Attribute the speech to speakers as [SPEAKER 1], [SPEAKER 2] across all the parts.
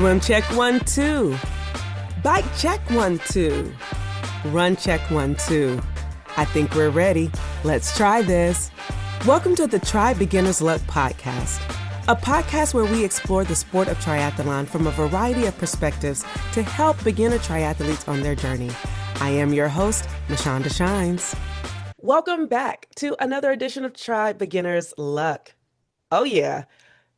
[SPEAKER 1] Swim check 1, 2. Bike check 1, 2. Run check 1, 2. I think we're ready. Let's try this. Welcome to the Try Beginner's Luck podcast, a podcast where we explore the sport of triathlon from a variety of perspectives to help beginner triathletes on their journey. I am your host, Michanda Shines. Welcome back to another edition of Try Beginner's Luck. Oh yeah,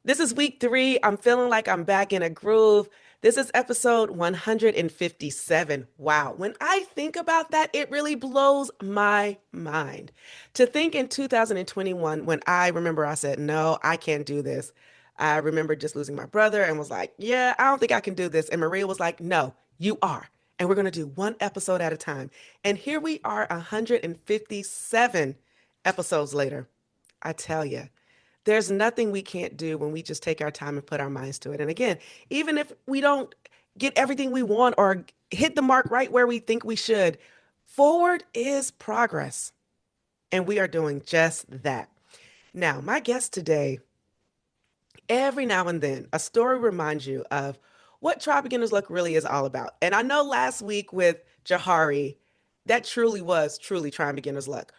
[SPEAKER 1] this is week 3. I'm feeling like I'm back in a groove. This is episode 157. Wow. When I think about that, it really blows my mind. To think in 2021, when I remember I said, no, I can't do this. I remember just losing my brother and was like, yeah, I don't think I can do this. And Maria was like, no, you are. And we're going to do one episode at a time. And here we are 157 episodes later. I tell you. There's nothing we can't do when we just take our time and put our minds to it. And again, even if we don't get everything we want or hit the mark right where we think we should, forward is progress. And we are doing just that. Now, my guest today, every now and then, a story reminds you of what Try Beginner's Luck really is all about. And I know last week with Jahari, that truly was Trying Beginner's Luck.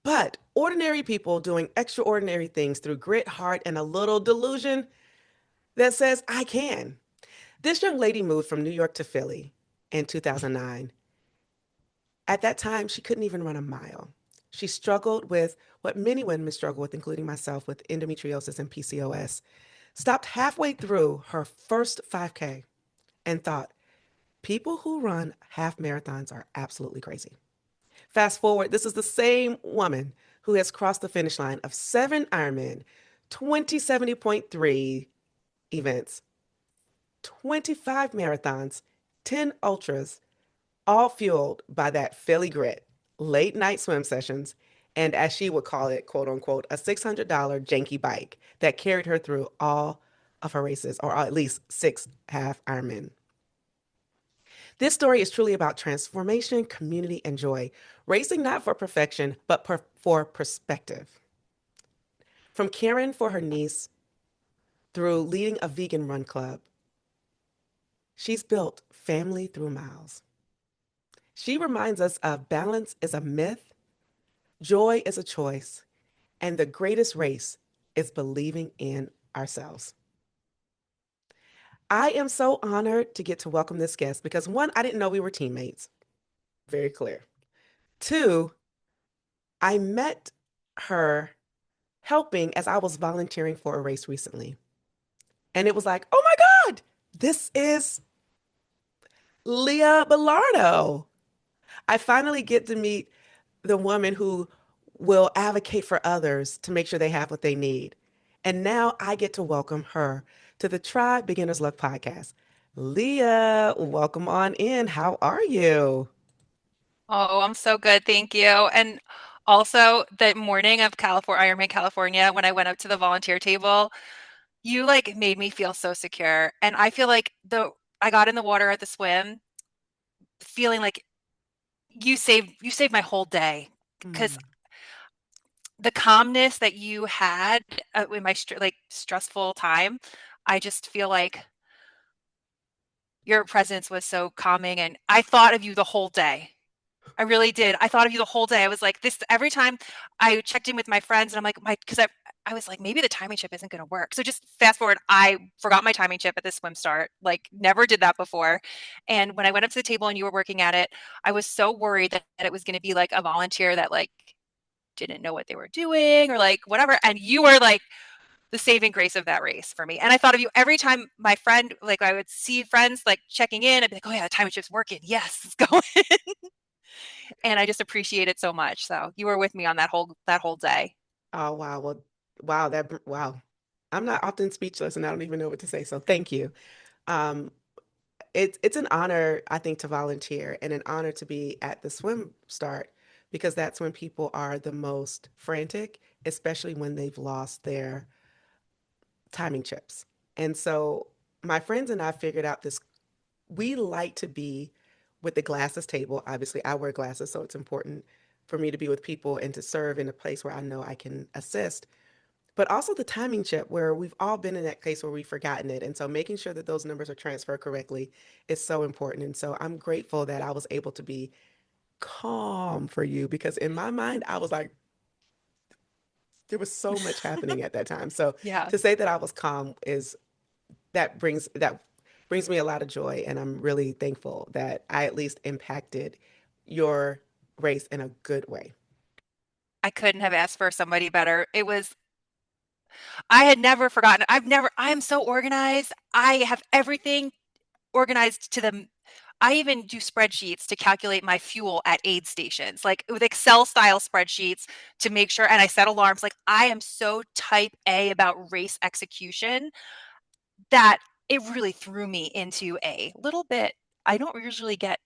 [SPEAKER 1] But ordinary people doing extraordinary things through grit, heart, and a little delusion that says, I can. This young lady moved from New York to Philly in 2009. At that time, she couldn't even run a mile. She struggled with what many women struggle with, including myself, with endometriosis and PCOS. Stopped halfway through her first 5K and thought, people who run half marathons are absolutely crazy. Fast forward, this is the same woman who has crossed the finish line of 7 Ironman, 2070.3 events, 25 marathons, 10 ultras, all fueled by that Philly grit, late night swim sessions, and as she would call it, quote unquote, a $600 janky bike that carried her through all of her races, or at least 6 half Ironman. This story is truly about transformation, community, and joy. Racing not for perfection, but for perspective. From caring for her niece through leading a vegan run club, she's built family through miles. She reminds us of balance is a myth, joy is a choice, and the greatest race is believing in ourselves. I am so honored to get to welcome this guest because 1, I didn't know we were teammates. Very clear. 2, I met her helping as I was volunteering for a race recently. And it was like, oh my God, this is Lia Belardo. I finally get to meet the woman who will advocate for others to make sure they have what they need. And now I get to welcome her to the Try Beginner's Luck podcast. Lia, welcome on in. How are you?
[SPEAKER 2] Oh, I'm so good, thank you. And also, the morning of Ironman California, when I went up to the volunteer table, you like made me feel so secure. And I feel like I got in the water at the swim, feeling like you saved my whole day because
[SPEAKER 1] Mm.
[SPEAKER 2] the calmness that you had in my stressful time, I just feel like your presence was so calming, and I thought of you the whole day. I really did. I thought of you the whole day. I was like, this every time I checked in with my friends, and I'm like, because I was like, maybe the timing chip isn't going to work. So just fast forward, I forgot my timing chip at the swim start. Like, never did that before. And when I went up to the table and you were working at it, I was so worried that it was going to be like a volunteer that like didn't know what they were doing or like whatever. And you were like the saving grace of that race for me. And I thought of you every time my friend, like I would see friends like checking in. I'd be like, oh yeah, the timing chip's working. Yes, it's going. And I just appreciate it so much. So you were with me on that whole day.
[SPEAKER 1] Oh, wow. Well, wow. I'm not often speechless and I don't even know what to say. So thank you. Um, it's an honor, I think, to volunteer and an honor to be at the swim start because that's when people are the most frantic, especially when they've lost their timing chips. And so my friends and I figured out this. We like to be with the glasses table. Obviously, I wear glasses, so it's important for me to be with people and to serve in a place where I know I can assist. but also the timing chip where we've all been in that case where we've forgotten it. And so making sure that those numbers are transferred correctly is so important. And so I'm grateful that I was able to be calm for you because in my mind, I was like, there was so much happening at that time. So
[SPEAKER 2] Yeah.
[SPEAKER 1] to say that I was calm is that brings me a lot of joy. And I'm really thankful that I at least impacted your race in a good way.
[SPEAKER 2] I couldn't have asked for somebody better. It was I had never forgotten. I am so organized. I have everything organized to the I even do spreadsheets to calculate my fuel at aid stations, like with Excel style spreadsheets to make sure, and I set alarms. Like I am so type A about race execution that it really threw me into a little bit. I don't usually get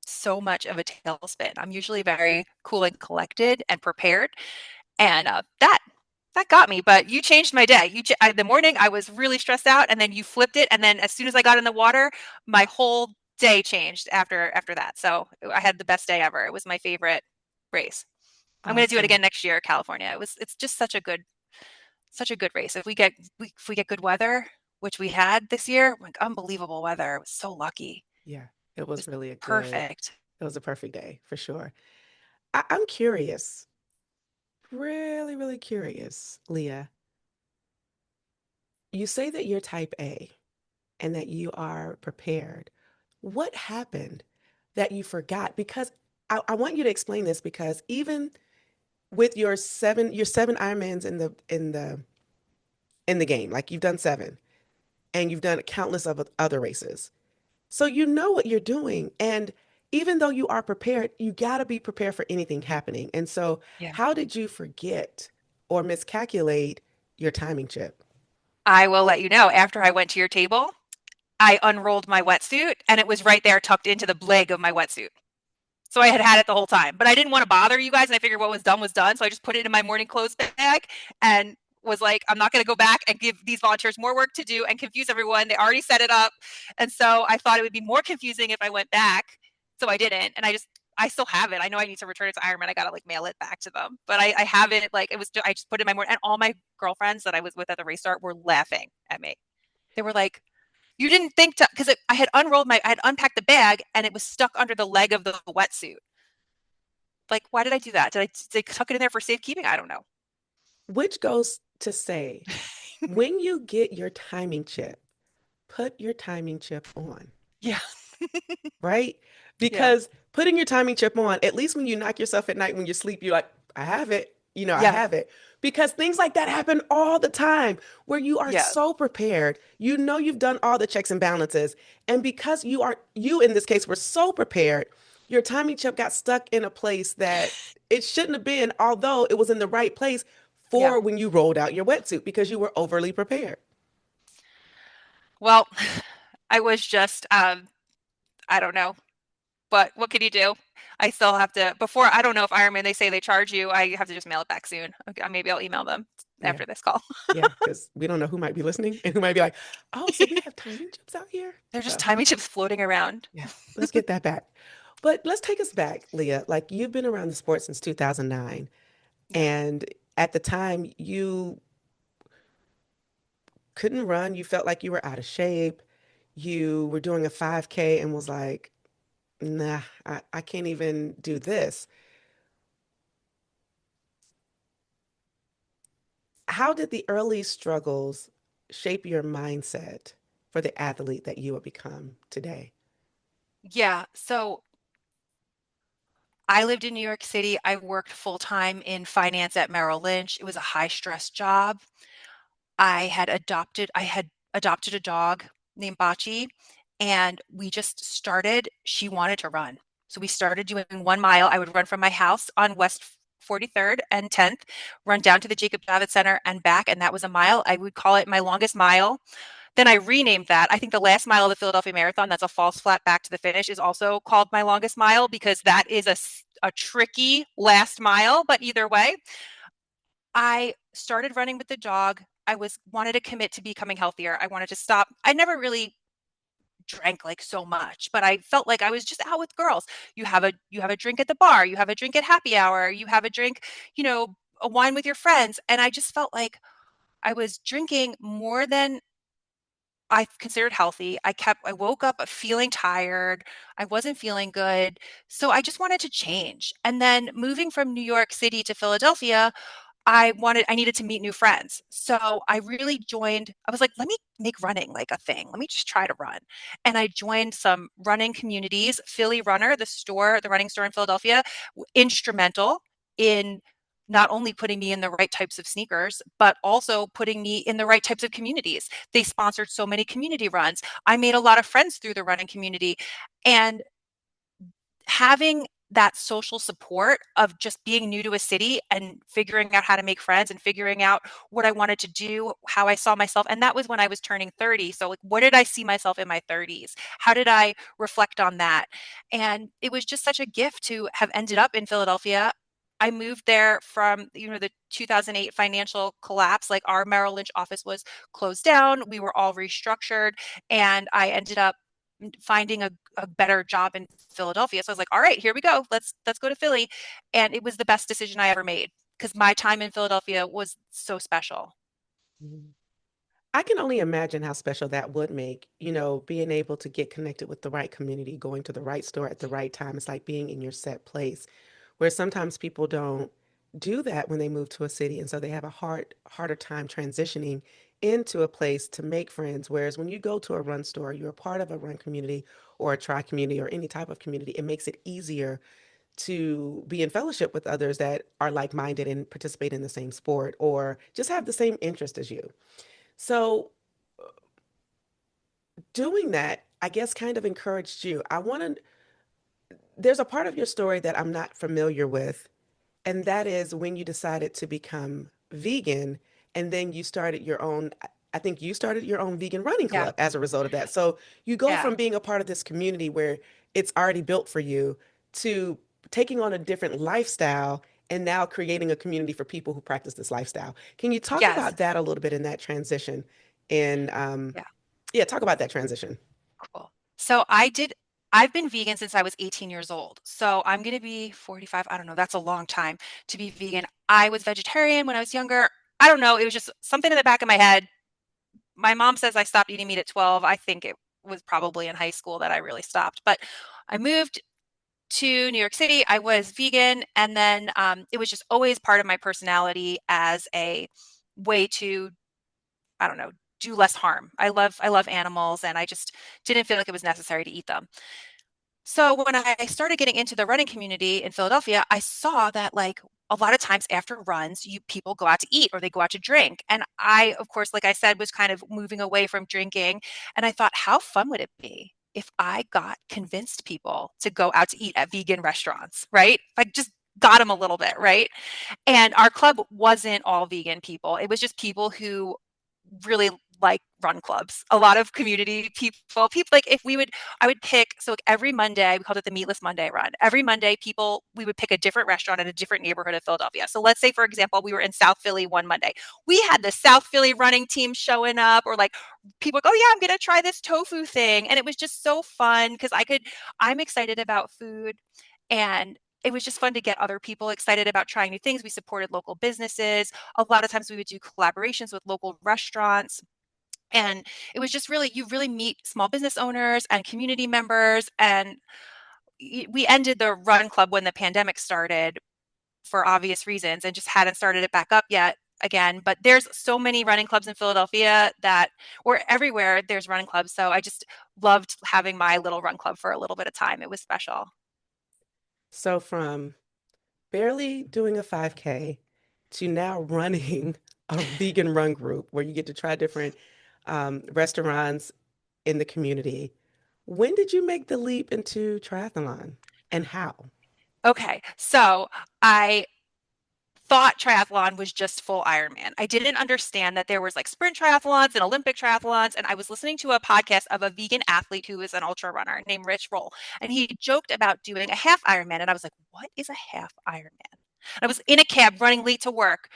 [SPEAKER 2] so much of a tailspin. I'm usually very cool and collected and prepared. And that got me, but you changed my day. The morning I was really stressed out, and then you flipped it, and then as soon as I got in the water, my whole day changed after that. So I had the best day ever. It was my favorite race. I'm going to do it
[SPEAKER 1] Awesome.
[SPEAKER 2] again next year, California. It's just such a good race. If we get good weather, which we had this year, like unbelievable weather. I was so lucky.
[SPEAKER 1] Yeah, it
[SPEAKER 2] It
[SPEAKER 1] was
[SPEAKER 2] was
[SPEAKER 1] really
[SPEAKER 2] perfect.
[SPEAKER 1] it was a perfect day for sure. I'm curious, really, really curious, Leah. You say that you're type A and that you are prepared. What happened that you forgot? Because I want you to explain this because even with your seven Ironmans in the game, like you've done seven and you've done countless of other races. So you know what you're doing. And even though you are prepared, you got to be prepared for anything happening. And so,
[SPEAKER 2] Yeah.
[SPEAKER 1] how did you forget or miscalculate your timing chip?
[SPEAKER 2] I will let you know after I went to your table. I unrolled my wetsuit and it was right there tucked into the leg of my wetsuit. So I had had it the whole time, but I didn't want to bother you guys. And I figured what was done was done. So I just put it in my morning clothes bag and was like, I'm not going to go back and give these volunteers more work to do and confuse everyone. They already set it up. And so I thought it would be more confusing if I went back. So I didn't. And I still have it. I know I need to return it to Ironman. I got to like mail it back to them, but I have it. Like I just put it in my morning and all my girlfriends that I was with at the race start were laughing at me. They were like, you didn't think to, because I had unpacked the bag and it was stuck under the leg of the wetsuit. Like, why did I do that? Did I tuck it in there for safekeeping? I don't know.
[SPEAKER 1] Which goes to say, when you get your timing chip, put your timing chip on,
[SPEAKER 2] Yeah.
[SPEAKER 1] right?
[SPEAKER 2] Yeah.
[SPEAKER 1] Because putting your timing chip on, at least when you knock yourself at night when you sleep, you're like, I have it. I
[SPEAKER 2] Yeah.
[SPEAKER 1] have it. Because things like that happen all the time where you are
[SPEAKER 2] Yeah.
[SPEAKER 1] so prepared. You know you've done all the checks and balances. And because you in this case were so prepared, your timing chip got stuck in a place that it shouldn't have been, although it was in the right place
[SPEAKER 2] Yeah.
[SPEAKER 1] for when you rolled out your wetsuit because you were overly prepared.
[SPEAKER 2] Well, I was just, I don't know, but what can you do? I still have to, before, I don't know if Ironman, they say they charge you. I have to just mail it back soon. Okay, maybe I'll email them
[SPEAKER 1] Yeah.
[SPEAKER 2] after this call.
[SPEAKER 1] Yeah. Because we don't know who might be listening and who might be like, oh, so we have timing chips out here.
[SPEAKER 2] They're just
[SPEAKER 1] So
[SPEAKER 2] timing chips floating around.
[SPEAKER 1] yeah, let's get that back. But let's take us back, Leah. Like you've been around the sport since 2009.
[SPEAKER 2] Yeah.
[SPEAKER 1] And at the time, you couldn't run. You felt like you were out of shape. You were doing a 5K and was like, nah, I can't even do this. How did the early struggles shape your mindset for the athlete that you have become today?
[SPEAKER 2] Yeah. So I lived in New York City. I worked full time in finance at Merrill Lynch. It was a high stress job. I had adopted a dog named Bachi, and we just started she wanted to run. So we started doing 1 mile. I would run from my house on West 43rd and 10th, run down to the Jacob Javits Center and back, and that was a mile. I would call it my longest mile. Then I renamed that. I think the last mile of the Philadelphia Marathon, that's a false flat back to the finish, is also called my longest mile because that is a tricky last mile. But either way, I started running with the dog. I was wanted to commit to becoming healthier. I wanted to stop. I never really drank like so much, but I felt like I was just out with girls. You have a drink at the bar, you have a drink at happy hour, you have a drink, a wine with your friends, and I just felt like I was drinking more than I considered healthy. I woke up feeling tired. I wasn't feeling good. So I just wanted to change. And then moving from New York City to Philadelphia, I needed to meet new friends. So I really joined, I was like, let me make running like a thing. Let me just try to run. And I joined some running communities. Philly Runner, the running store in Philadelphia, instrumental in not only putting me in the right types of sneakers, but also putting me in the right types of communities. They sponsored so many community runs. I made a lot of friends through the running community. And having that social support of just being new to a city and figuring out how to make friends and figuring out what I wanted to do, how I saw myself. And that was when I was turning 30. So, like, what did I see myself in my 30s? How did I reflect on that? And it was just such a gift to have ended up in Philadelphia. I moved there from, the 2008 financial collapse. Like, our Merrill Lynch office was closed down. We were all restructured, and I ended up finding a better job in Philadelphia. So I was like, all right, here we go. Let's go to Philly. And it was the best decision I ever made because my time in Philadelphia was so special.
[SPEAKER 1] Mhm. I can only imagine how special that would make, being able to get connected with the right community, going to the right store at the right time. It's like being in your set place, where sometimes people don't do that when they move to a city. And so they have a harder time transitioning into a place to make friends. Whereas when you go to a run store, you're a part of a run community or a tri community or any type of community, it makes it easier to be in fellowship with others that are like minded and participate in the same sport or just have the same interest as you. So, doing that, I guess, kind of encouraged you. There's a part of your story that I'm not familiar with, and that is when you decided to become vegan and then you started your own, I think you started your own vegan running
[SPEAKER 2] Yeah.
[SPEAKER 1] club as a result of that. So you go
[SPEAKER 2] Yeah.
[SPEAKER 1] from being a part of this community where it's already built for you to taking on a different lifestyle and now creating a community for people who practice this lifestyle. Can you talk
[SPEAKER 2] Yes.
[SPEAKER 1] about that a little bit in that transition? And
[SPEAKER 2] Yeah.
[SPEAKER 1] yeah, talk about that transition.
[SPEAKER 2] Cool. I've been vegan since I was 18 years old. So I'm going to be 45. I don't know. That's a long time to be vegan. I was vegetarian when I was younger. I don't know. It was just something in the back of my head. My mom says I stopped eating meat at 12. I think it was probably in high school that I really stopped. But I moved to New York City. I was vegan, and then it was just always part of my personality as a way to, I don't know, do less harm. I love animals, and I just didn't feel like it was necessary to eat them. So when I started getting into the running community in Philadelphia, I saw that, like, a lot of times after runs, you people go out to eat or they go out to drink. And I, of course, like I said, was kind of moving away from drinking. And I thought, how fun would it be if I got convinced people to go out to eat at vegan restaurants, right? Like, just got them a little bit, right? And our club wasn't all vegan people. It was just people who really like run clubs. A lot of community people like, if we would I would pick, so like every Monday, we called it the Meatless Monday run. Every Monday, people we would pick a different restaurant in a different neighborhood of Philadelphia. So let's say, for example, we were in South Philly one Monday. We had the South Philly running team showing up, or like people like, oh yeah, I'm gonna try this tofu thing. And it was just so fun because I'm excited about food, and it was just fun to get other people excited about trying new things. We supported local businesses. A lot of times we would do collaborations with local restaurants. And it was just really, you really meet small business owners and community members. And we ended the run club when the pandemic started for obvious reasons and just hadn't started it back up yet again. But there's so many running clubs in Philadelphia that, or everywhere there's running clubs. So I just loved having my little run club for a little bit of time. It was special.
[SPEAKER 1] So from barely doing a 5K to now running a vegan run group where you get to try different restaurants in the community. When did you make the leap into triathlon and how?
[SPEAKER 2] Okay, so I thought triathlon was just full Ironman. I didn't understand that there was like sprint triathlons and Olympic triathlons. And I was listening to a podcast of a vegan athlete who is an ultra runner named Rich Roll. And he joked about doing a half Ironman. And I was like, what is a half Ironman? And I was in a cab running late to work.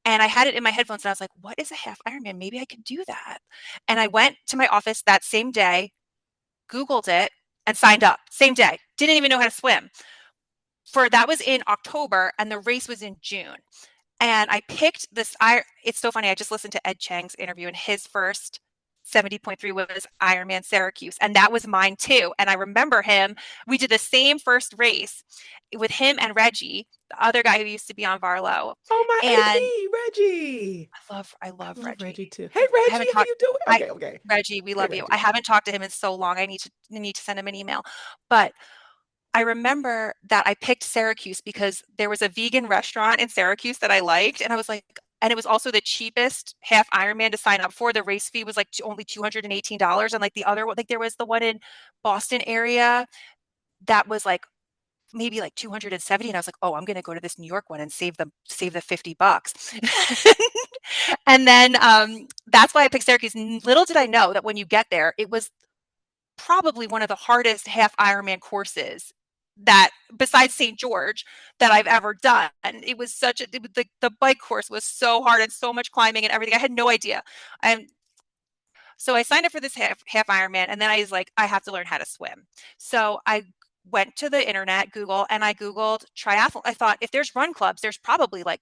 [SPEAKER 2] And I had it in my headphones. And I was like, what is a half Ironman? Maybe I could do that. And I went to my office that same day, Googled it, and signed up. Same day. Didn't even know how to swim. For that was in October, and the race was in June. And I picked this. It's so funny. I just listened to Ed Chang's interview, and his first 70.3 was Ironman Syracuse. And that was mine too. And I remember him. We did the same first race with him and Reggie, the other guy who used to be on Varlo.
[SPEAKER 1] Oh, my
[SPEAKER 2] And
[SPEAKER 1] AD, Reggie.
[SPEAKER 2] I
[SPEAKER 1] I
[SPEAKER 2] love
[SPEAKER 1] love Reggie
[SPEAKER 2] Reggie.
[SPEAKER 1] too. Hey,
[SPEAKER 2] I haven't
[SPEAKER 1] Reggie, how
[SPEAKER 2] talked
[SPEAKER 1] you doing?
[SPEAKER 2] I
[SPEAKER 1] Okay, okay.
[SPEAKER 2] Reggie, we
[SPEAKER 1] Hey,
[SPEAKER 2] love you. I
[SPEAKER 1] Reggie.
[SPEAKER 2] haven't talked to him in so long. I need to send him an email. But I remember that I picked Syracuse because there was a vegan restaurant in Syracuse that I liked, and I was like, and it was also the cheapest half Ironman to sign up for. The race fee was like only $218, and like the other one, like there was the one in Boston area that was like maybe like 270, and I was like, oh, I'm going to go to this New York one and save the $50. And then that's why I picked Syracuse. Little did I know that when you get there, it was probably one of the hardest half Ironman courses that besides St. George that I've ever done. It was the bike course was so hard and so much climbing and everything. I had no idea. And so I signed up for this half Ironman, and then I was like, I have to learn how to swim. So I went to the internet, Google, and I Googled triathlon. I thought if there's run clubs, there's probably like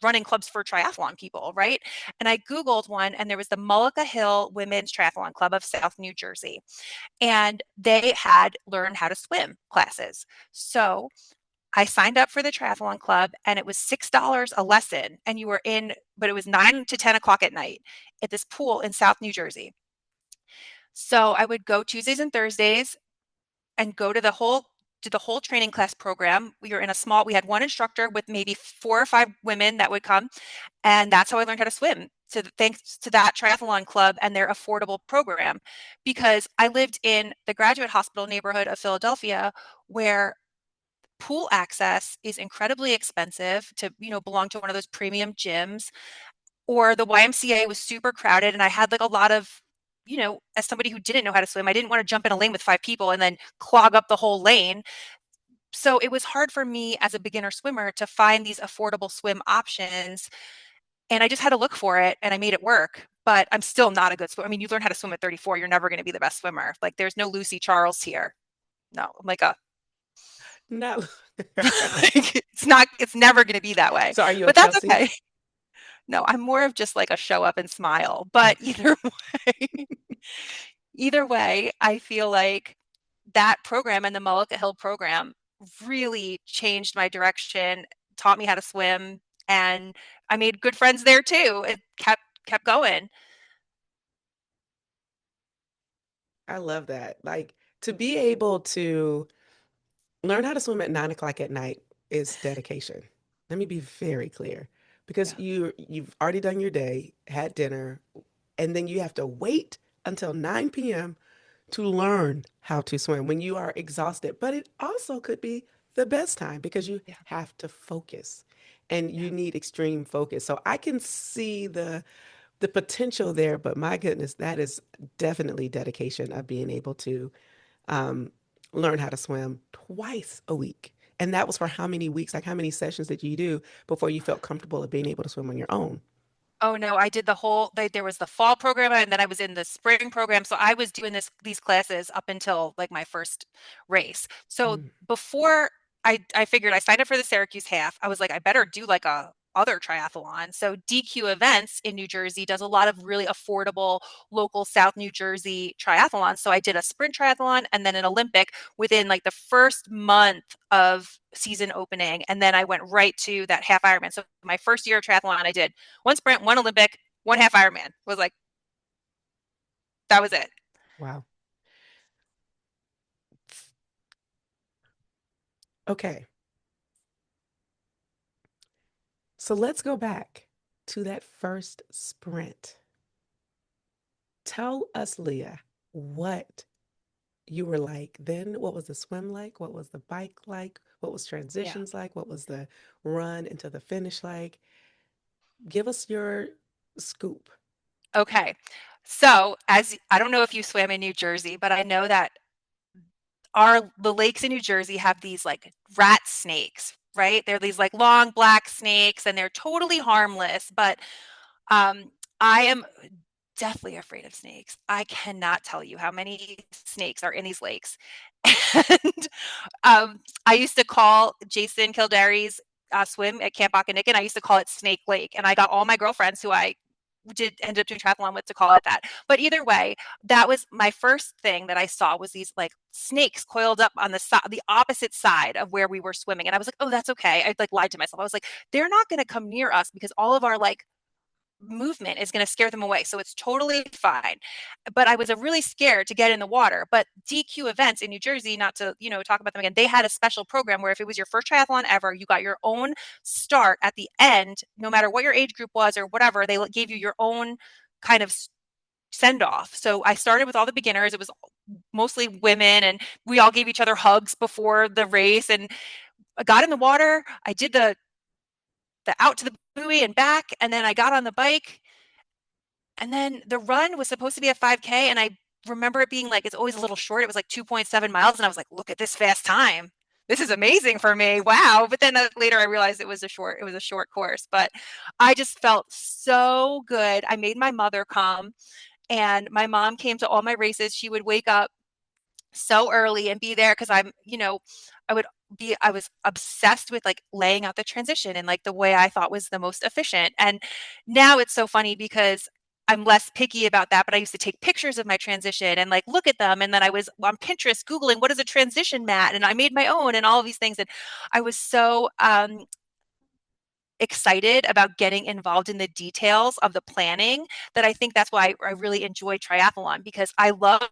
[SPEAKER 2] running clubs for triathlon people, right? And I Googled one, and there was the Mullica Hill Women's Triathlon Club of South New Jersey, and they had learn how to swim classes. So I signed up for the triathlon club, and it was $6 a lesson, and you were in, but it was 9 to 10 o'clock at night at this pool in South New Jersey. So I would go Tuesdays and Thursdays and go to the whole training class program. We had one instructor with maybe 4 or 5 women that would come, and that's how I learned how to swim. So thanks to that triathlon club and their affordable program, because I lived in the Graduate Hospital neighborhood of Philadelphia, where pool access is incredibly expensive to, belong to one of those premium gyms, or the YMCA was super crowded, and I had like a lot of, as somebody who didn't know how to swim, I didn't want to jump in a lane with 5 people and then clog up the whole lane. So it was hard for me as a beginner swimmer to find these affordable swim options, and I just had to look for it, and I made it work. But I'm still not a good swimmer. I mean, you learn how to swim at 34, you're never going to be the best swimmer. Like there's no Lucy Charles here. No, I'm like a
[SPEAKER 1] No.
[SPEAKER 2] it's never going to be that way.
[SPEAKER 1] So are you a
[SPEAKER 2] But that's
[SPEAKER 1] Chelsea?
[SPEAKER 2] okay. No, I'm more of just like a show up and smile. But
[SPEAKER 1] Okay.
[SPEAKER 2] either way, I feel like that program and the Mullica Hill program really changed my direction, taught me how to swim, and I made good friends there too. It kept going.
[SPEAKER 1] I love that. Like to be able to learn how to swim at 9 o'clock at night is dedication. Let me be very clear because
[SPEAKER 2] Yeah.
[SPEAKER 1] you've already done your day, had dinner, and then you have to wait until 9 p.m. to learn how to swim when you are exhausted. But it also could be the best time because you
[SPEAKER 2] Yeah.
[SPEAKER 1] have to focus and
[SPEAKER 2] Yeah.
[SPEAKER 1] you need extreme focus. So I can see the potential there, but my goodness, that is definitely dedication of being able to um, learn how to swim twice a week. And that was for how many weeks? Like how many sessions did you do before you felt comfortable of being able to swim on your own?
[SPEAKER 2] Oh no, I did there was the fall program, and then I was in the spring program. So I was doing these classes up until like my first race. So
[SPEAKER 1] Mm.
[SPEAKER 2] before I figured I signed up for the Syracuse half, I was like, I better do like a other triathlon. So DQ Events in New Jersey does a lot of really affordable local South New Jersey triathlons. So I did a sprint triathlon and then an Olympic within like the first month of season opening. And then I went right to that half Ironman. So my first year of triathlon, I did one sprint, one Olympic, one half Ironman. Was like, that was it.
[SPEAKER 1] Wow. Okay. So let's go back to that first sprint. Tell us, Leah, what you were like then. What was the swim like? What was the bike like? What was
[SPEAKER 2] Yeah.
[SPEAKER 1] transitions like? What was the run into the finish like? Give us your scoop.
[SPEAKER 2] Okay. So as I don't know if you swam in New Jersey, but I know that the lakes in New Jersey have these like rat snakes, right? They're these like long black snakes, and they're totally harmless, but um I am deathly afraid of snakes. I cannot tell you how many snakes are in these lakes. And I used to call Jason Kildary's swim at Camp Akanikin. I used to call it Snake Lake, and I got all my girlfriends who I did end up doing triathlon with to call it that. But either way, that was my first thing that I saw was these like snakes coiled up on the opposite side of where we were swimming. And I was like, oh, that's okay. I like lied to myself. I was like, they're not going to come near us because all of our like movement is going to scare them away. So it's totally fine. But I was really scared to get in the water. But DQ events in New Jersey, not to, talk about them again, they had a special program where if it was your first triathlon ever, you got your own start at the end, no matter what your age group was or whatever, they gave you your own kind of send off. So I started with all the beginners. It was mostly women and we all gave each other hugs before the race and I got in the water. I did the out to the buoy and back. And then I got on the bike. And then the run was supposed to be a 5K. And I remember it being like, it's always a little short. It was like 2.7 miles. And I was like, look at this fast time. This is amazing for me. Wow. But then later I realized it was a short course, but I just felt so good. I made my mother come and my mom came to all my races. She would wake up so early and be there because I was obsessed with like laying out the transition and like the way I thought was the most efficient. And now it's so funny because I'm less picky about that, but I used to take pictures of my transition and like look at them. And then I was on Pinterest Googling what is a transition mat and I made my own and all of these things. And I was so excited about getting involved in the details of the planning that I think that's why I really enjoy triathlon because I love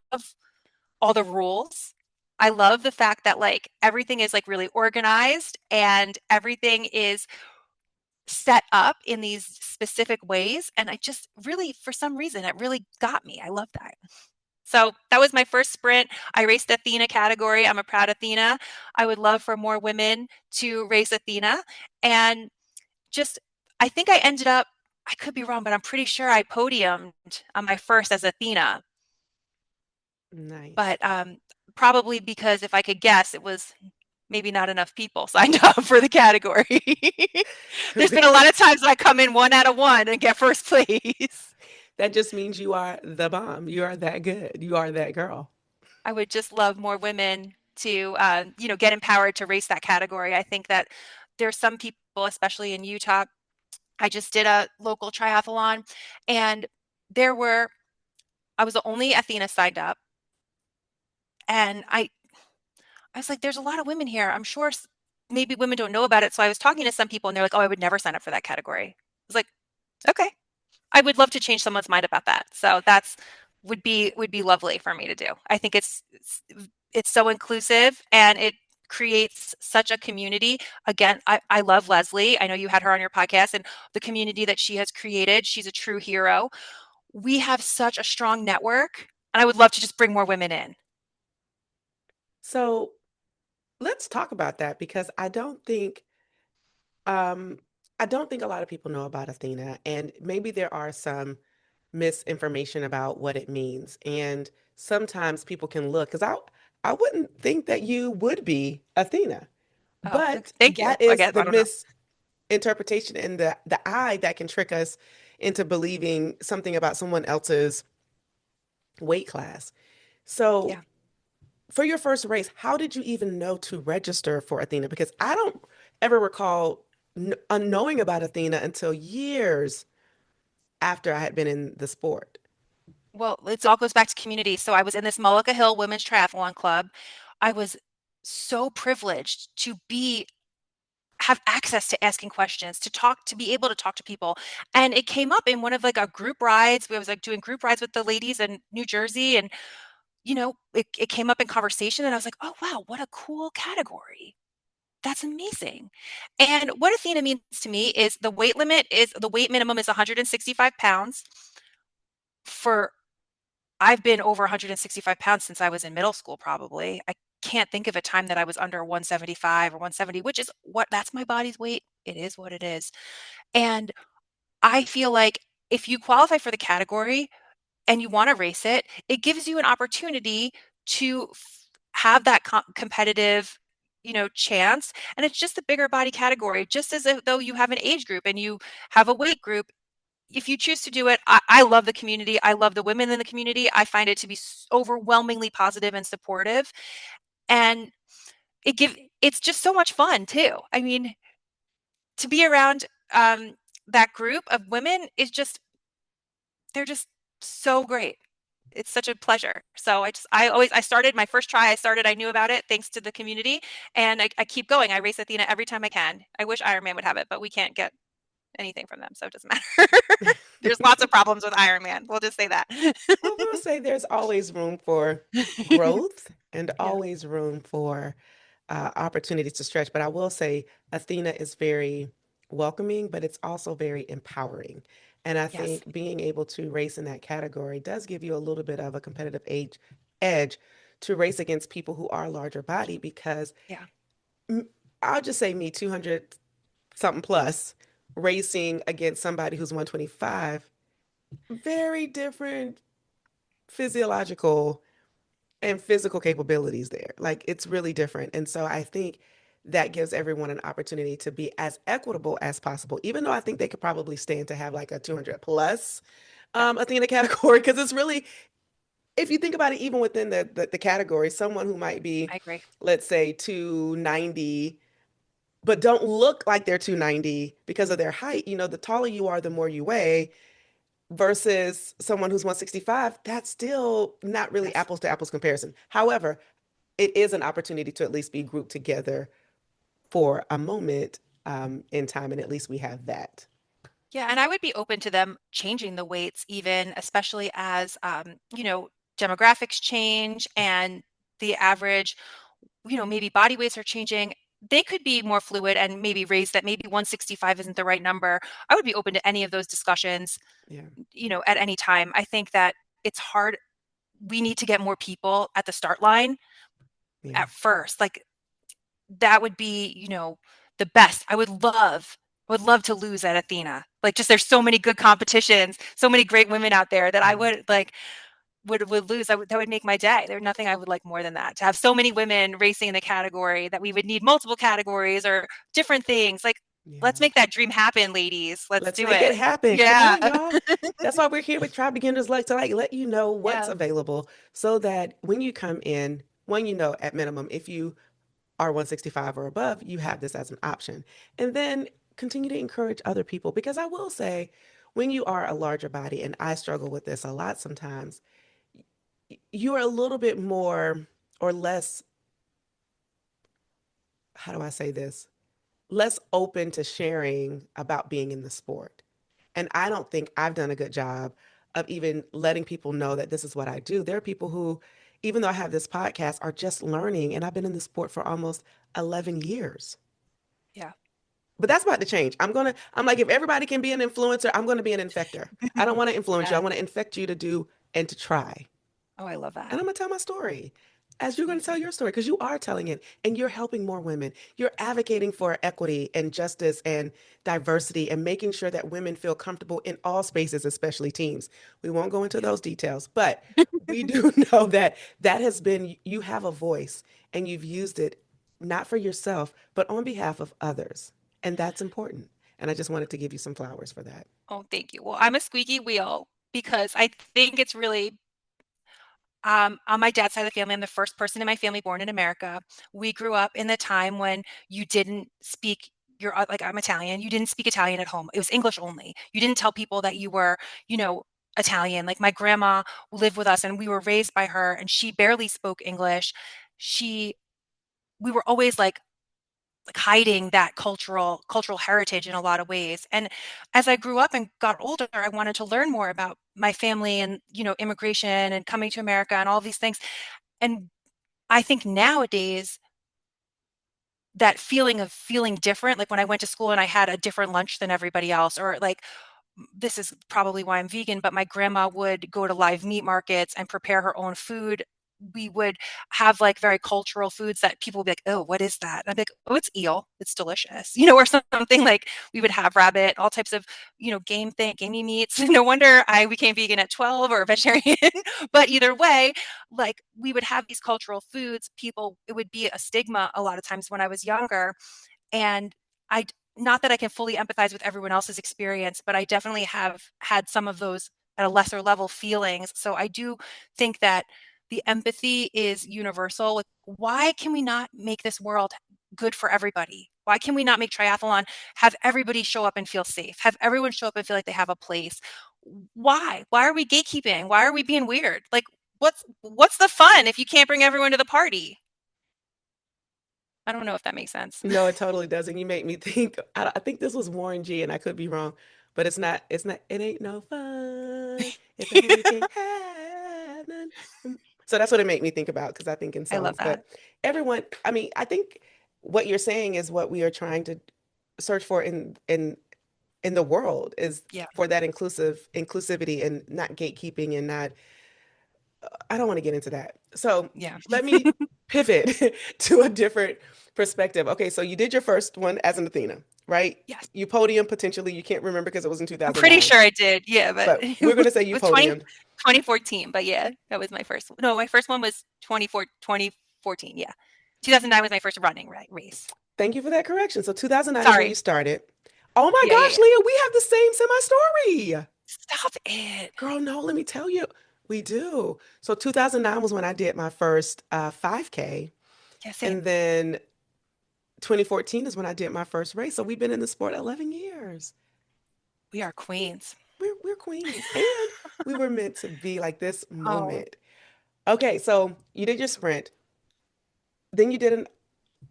[SPEAKER 2] all the rules. I love the fact that like everything is like really organized and everything is set up in these specific ways. And I just really, for some reason, it really got me. I love that. So that was my first sprint. I raced Athena category. I'm a proud Athena. I would love for more women to race Athena. And just, I think I ended up, I could be wrong, but I'm pretty sure I podiumed on my first as Athena.
[SPEAKER 1] Nice.
[SPEAKER 2] But probably because if I could guess, it was maybe not enough people signed up for the category. There's been a lot of times I come in 1 out of 1 and get first place.
[SPEAKER 1] That just means you are the bomb. You are that good. You are that girl.
[SPEAKER 2] I would just love more women to, get empowered to race that category. I think that there's some people, especially in Utah. I just did a local triathlon, and there were I was the only Athena signed up, and I was like, there's a lot of women here. I'm sure maybe women don't know about it. So I was talking to some people and they're like, oh, I would never sign up for that category. I was like, okay, I would love to change someone's mind about that. So that's would be lovely for me to do. I think it's so inclusive and it creates such a community. Again, I love Leslie. I know you had her on your podcast and the community that she has created. She's a true hero. We have such a strong network and I would love to just bring more women in.
[SPEAKER 1] So let's talk about that because um I don't think a lot of people know about Athena, and maybe there are some misinformation about what it means. And sometimes people can look because I wouldn't think that you would be Athena,
[SPEAKER 2] Oh,
[SPEAKER 1] but
[SPEAKER 2] thank you.
[SPEAKER 1] that
[SPEAKER 2] I
[SPEAKER 1] is
[SPEAKER 2] guess
[SPEAKER 1] the
[SPEAKER 2] I don't know.
[SPEAKER 1] misinterpretation and the eye that can trick us into believing something about someone else's weight class. So
[SPEAKER 2] Yeah.
[SPEAKER 1] for your first race, how did you even know to register for Athena? Because I don't ever recall knowing about Athena until years after I had been in the sport.
[SPEAKER 2] Well, it all goes back to community. So I was in this Mullica Hill Women's Triathlon Club. I was so privileged to be have access to asking questions, to be able to talk to people. And it came up in one of like our group rides. We was like doing group rides with the ladies in New Jersey. And, it came up in conversation and I was like, oh wow, what a cool category. That's amazing. And what Athena means to me is the weight minimum is 165 pounds for I've been over 165 pounds since I was in middle school, probably. I can't think of a time that I was under 175 or 170, which is that's my body's weight. It is what it is. And I feel like if you qualify for the category and you want to race it, it gives you an opportunity to have that competitive, chance. And it's just a bigger body category, just as though you have an age group and you have a weight group. If you choose to do it, I love the community. I love the women in the community. I find it to be overwhelmingly positive and supportive. And it's just so much fun too. I mean, to be around that group of women is just, they're just so great. It's such a pleasure. So I started my first try. I knew about it thanks to the community, and I keep going. I race Athena every time I can. I wish Ironman would have it, but we can't get anything from them, so it doesn't matter. There's lots of problems with Ironman. We'll just say that.
[SPEAKER 1] Well, we'll say there's always room for growth and
[SPEAKER 2] Yeah.
[SPEAKER 1] always room for opportunities to stretch. But I will say Athena is very welcoming, but it's also very empowering. And I
[SPEAKER 2] Yes.
[SPEAKER 1] think being able to race in that category does give you a little bit of a competitive edge to race against people who are larger body because
[SPEAKER 2] Yeah.
[SPEAKER 1] mm, I'll just say me, 200 something plus, racing against somebody who's 125, very different physiological and physical capabilities there. Like it's really different. And so I think that gives everyone an opportunity to be as equitable as possible, even though I think they could probably stand to have like a 200 plus
[SPEAKER 2] Yeah.
[SPEAKER 1] Athena category. Because it's really, if you think about it, even within the category, someone who might be,
[SPEAKER 2] I agree.
[SPEAKER 1] let's say, 290, but don't look like they're 290 because of their height. You know, the taller you are, the more you weigh versus someone who's 165, that's still not really
[SPEAKER 2] Yes.
[SPEAKER 1] apples to apples comparison. However, it is an opportunity to at least be grouped together for a moment in time, and at least we have that.
[SPEAKER 2] Yeah, and I would be open to them changing the weights even, especially as, demographics change and the average, maybe body weights are changing. They could be more fluid and maybe raise that maybe 165 isn't the right number. I would be open to any of those discussions,
[SPEAKER 1] Yeah,
[SPEAKER 2] at any time. I think that it's hard. We need to get more people at the start line
[SPEAKER 1] yeah,
[SPEAKER 2] at first. Like that would be, the best. I would love to lose at Athena. Like just there's so many good competitions, so many great women out there that I
[SPEAKER 1] yeah,
[SPEAKER 2] would like would lose. That would make my day. There's nothing I would like more than that. To have so many women racing in the category that we would need multiple categories or different things. Like let's
[SPEAKER 1] yeah.
[SPEAKER 2] make that dream happen, ladies. Let's
[SPEAKER 1] Let's
[SPEAKER 2] do
[SPEAKER 1] make it
[SPEAKER 2] it.
[SPEAKER 1] happen. Come
[SPEAKER 2] Yeah.
[SPEAKER 1] on, y'all. That's why we're here with Try Beginners Luck to like let you know what's
[SPEAKER 2] Yeah.
[SPEAKER 1] available so that when you come in, when you know at minimum, if you are 165 or above, you have this as an option. And then continue to encourage other people because I will say, when you are a larger body, and I struggle with this a lot sometimes, you are a little bit more or less, how do I say this? Less open to sharing about being in the sport. And I don't think I've done a good job of even letting people know that this is what I do. There are people who, even though I have this podcast, are just learning, and I've been in the sport for almost 11 years.
[SPEAKER 2] Yeah.
[SPEAKER 1] But that's about to change. I'm like, if everybody can be an influencer, I'm going to be an infector. I don't want to influence you. I
[SPEAKER 2] Yeah.
[SPEAKER 1] want to infect you to do and to try.
[SPEAKER 2] Oh, I love
[SPEAKER 1] And
[SPEAKER 2] that.
[SPEAKER 1] I'm going to tell my story as
[SPEAKER 2] That's
[SPEAKER 1] you're going to tell
[SPEAKER 2] amazing.
[SPEAKER 1] your story because you are telling it and you're helping more women. You're advocating for equity and justice and diversity and making sure that women feel comfortable in all spaces, especially teams. We won't go into
[SPEAKER 2] Yeah.
[SPEAKER 1] those details, but we do know that that has been, you have a voice and you've used it not for yourself, but on behalf of others. And that's important. And I just wanted to give you some flowers for that.
[SPEAKER 2] Oh, thank you. Well, I'm a squeaky wheel because I think it's really on my dad's side of the family, I'm the first person in my family born in America. We grew up in the time when you didn't speak your like I'm Italian. You didn't speak Italian at home. It was English only. You didn't tell people that you were, Italian. Like my grandma lived with us and we were raised by her and she barely spoke English. She We were always like hiding that cultural heritage in a lot of ways. And as I grew up and got older, I wanted to learn more about my family and, immigration and coming to America and all these things. And I think nowadays that feeling of feeling different, like when I went to school and I had a different lunch than everybody else, or like this is probably why I'm vegan, but my grandma would go to live meat markets and prepare her own food. We would have like very cultural foods that people would be like, oh, what is that? And I'd be like, oh, it's eel. It's delicious. Or something like we would have rabbit, all types of, gamey meats. No wonder I became vegan at 12 or vegetarian. But either way, like we would have these cultural foods. It would be a stigma a lot of times when I was younger. And I not that I can fully empathize with everyone else's experience, but I definitely have had some of those at a lesser level feelings. So I do think that the empathy is universal. Like, why can we not make this world good for everybody? Why can we not make triathlon, have everybody show up and feel safe, have everyone show up and feel like they have a place? Why are we gatekeeping? Why are we being weird? Like, what's the fun if you can't bring everyone to the party? I don't know if that makes sense.
[SPEAKER 1] No, it totally doesn't. You make me think. I think this was Warren G, and I could be wrong, but it's not. It's not. It ain't no fun if everyone can't have none. So that's what it made me think about because I think in
[SPEAKER 2] I love
[SPEAKER 1] songs.
[SPEAKER 2] that.
[SPEAKER 1] But everyone, I mean, I think what you're saying is what we are trying to search for in the world is
[SPEAKER 2] Yeah.
[SPEAKER 1] for that inclusivity and not gatekeeping and not. I don't want to get into that. So
[SPEAKER 2] Yeah.
[SPEAKER 1] let me pivot to a different perspective. Okay, so you did your first one as an Athena, right?
[SPEAKER 2] Yes.
[SPEAKER 1] You podium potentially. You can't remember because it was in
[SPEAKER 2] I'm pretty
[SPEAKER 1] 2009,
[SPEAKER 2] sure I did. Yeah, but
[SPEAKER 1] but
[SPEAKER 2] it
[SPEAKER 1] we're going to say you
[SPEAKER 2] was 20,
[SPEAKER 1] podiumed.
[SPEAKER 2] 2014. But yeah, that was my first. No, my first one was 2014. Yeah. 2009 was my first running race.
[SPEAKER 1] Thank you for that correction. So 2009 is when you
[SPEAKER 2] Sorry.
[SPEAKER 1] started. Oh my
[SPEAKER 2] Yeah.
[SPEAKER 1] gosh, Leah, we have the same semi story.
[SPEAKER 2] Stop it.
[SPEAKER 1] Girl, no, let me tell you. We do. So 2009 was when I did my first 5K.
[SPEAKER 2] Yeah,
[SPEAKER 1] And
[SPEAKER 2] same.
[SPEAKER 1] then 2014 is when I did my first race. So we've been in the sport 11 years.
[SPEAKER 2] We are queens.
[SPEAKER 1] We're queens. And we were meant to be like this
[SPEAKER 2] Oh,
[SPEAKER 1] moment. Okay, so you did your sprint. Then you did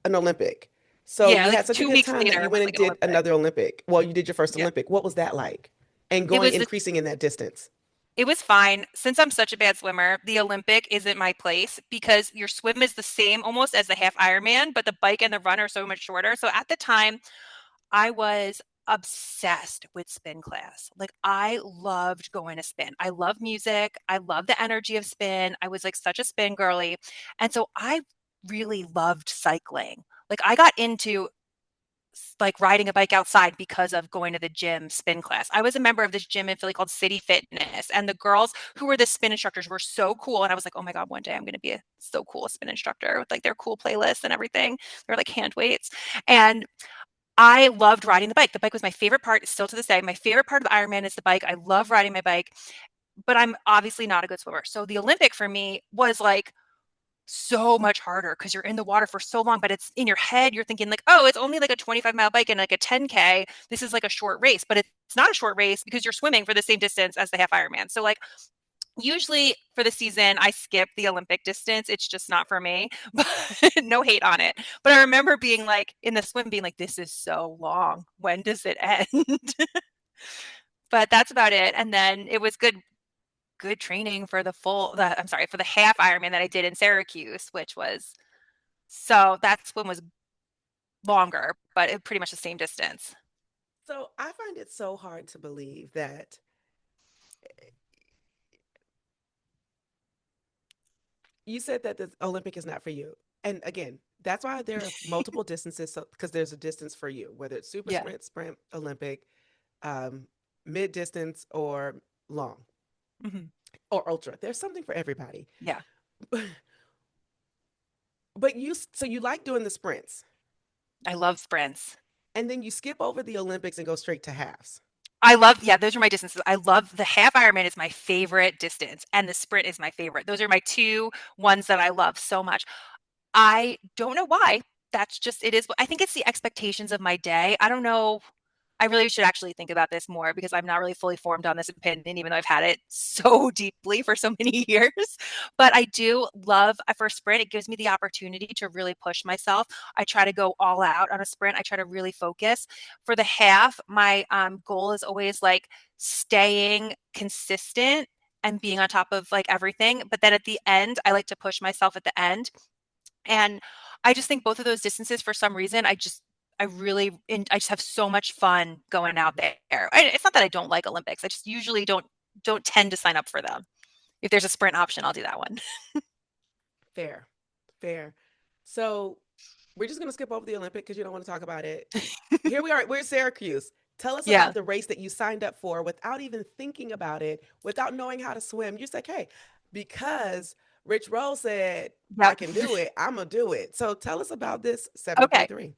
[SPEAKER 1] an Olympic. So
[SPEAKER 2] yeah,
[SPEAKER 1] you
[SPEAKER 2] like
[SPEAKER 1] had such a
[SPEAKER 2] two
[SPEAKER 1] good
[SPEAKER 2] weeks
[SPEAKER 1] time that
[SPEAKER 2] later
[SPEAKER 1] you
[SPEAKER 2] was
[SPEAKER 1] went and
[SPEAKER 2] like an
[SPEAKER 1] did
[SPEAKER 2] Olympic.
[SPEAKER 1] another Olympic. Well, you did your first
[SPEAKER 2] Yeah.
[SPEAKER 1] Olympic. What was that like? And
[SPEAKER 2] It
[SPEAKER 1] going
[SPEAKER 2] was the
[SPEAKER 1] increasing in that distance.
[SPEAKER 2] It was fine. Since I'm such a bad swimmer, the Olympic isn't my place because your swim is the same almost as the half Ironman, but the bike and the run are so much shorter. So at the time, I was obsessed with spin class. Like I loved going to spin. I love music. I love the energy of spin. I was like such a spin girly. And so I really loved cycling. Like I got into like riding a bike outside because of going to the gym spin class. I was a member of this gym in Philly called City Fitness, and the girls who were the spin instructors were so cool. And I was like, oh my God, one day I'm going to be so cool a spin instructor with like their cool playlists and everything. They're like hand weights. And I loved riding the bike. The bike was my favorite part, still to this day. My favorite part of the Ironman is the bike. I love riding my bike, but I'm obviously not a good swimmer. So the Olympic for me was like so much harder because you're in the water for so long, but it's in your head. You're thinking like, oh, it's only like a 25-mile bike and like a 10K. This is like a short race, but it's not a short race because you're swimming for the same distance as the half Ironman. So like usually for the season, I skip the Olympic distance. It's just not for me. But no hate on it. But I remember being like in the swim, being like, this is so long. When does it end? But that's about it. And then it was good training for I'm sorry, for the half Ironman that I did in Syracuse, which was so that swim was longer, but it pretty much the same distance.
[SPEAKER 1] So I find it so hard to believe that you said that the Olympic is not for you. And again, that's why there are multiple distances. So because there's a distance for you, whether it's super
[SPEAKER 2] Yeah.
[SPEAKER 1] sprint, Olympic, um, mid distance, or long
[SPEAKER 2] Hmm.
[SPEAKER 1] or ultra. There's something for everybody.
[SPEAKER 2] Yeah.
[SPEAKER 1] But so you like doing the sprints,
[SPEAKER 2] I love sprints.
[SPEAKER 1] and then you skip over the Olympics and go straight to halves.
[SPEAKER 2] Yeah, those are my distances. I love the half Ironman is my favorite distance, and the sprint is my favorite. Those are my two ones that I love so much. I don't know why. That's just it is. I think it's the expectations of my day. I don't know. I really should actually think about this more because I'm not really fully formed on this opinion, even though I've had it so deeply for so many years. But I do love a first sprint. It gives me the opportunity to really push myself. I try to go all out on a sprint. I try to really focus. For the half, my goal is always like staying consistent and being on top of like everything. But then at the end, I like to push myself at the end. And I just think both of those distances, for some reason, I just have so much fun going out there. It's not that I don't like Olympics. I just usually don't tend to sign up for them. If there's a sprint option, I'll do that one.
[SPEAKER 1] Fair, fair. So we're just going to skip over the Olympic because you don't want to talk about it. Here we are. We're in Syracuse. Tell us
[SPEAKER 2] Yeah.
[SPEAKER 1] about the race that you signed up for without even thinking about it, without knowing how to swim. You're just like, hey, because Rich Rose said I
[SPEAKER 2] Yep.
[SPEAKER 1] can do it, I'm gonna do it. So tell us about this
[SPEAKER 2] Okay.
[SPEAKER 1] 70.3.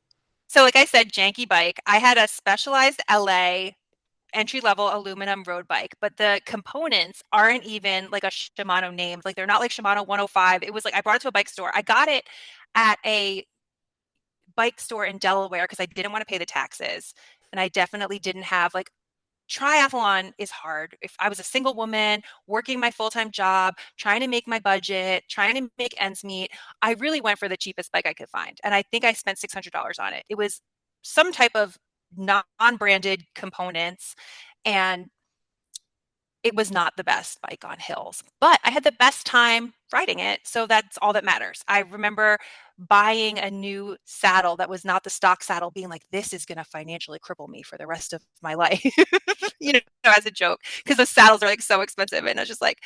[SPEAKER 2] So like I said, janky bike. I had a specialized LA entry level aluminum road bike, but the components aren't even like a Shimano named. Like they're not like Shimano 105. It was like I brought it to a bike store. I got it at a bike store in Delaware because I didn't want to pay the taxes. And I definitely didn't have like triathlon is hard. If I was a single woman working my full-time job, trying to make my budget, trying to make ends meet, I really went for the cheapest bike I could find. And I think I spent $600 on it. It was some type of non-branded components, and it was not the best bike on hills, but I had the best time riding it. So that's all that matters. I remember buying a new saddle that was not the stock saddle, being like, this is going to financially cripple me for the rest of my life, as a joke, because the saddles are like so expensive. And I was just like,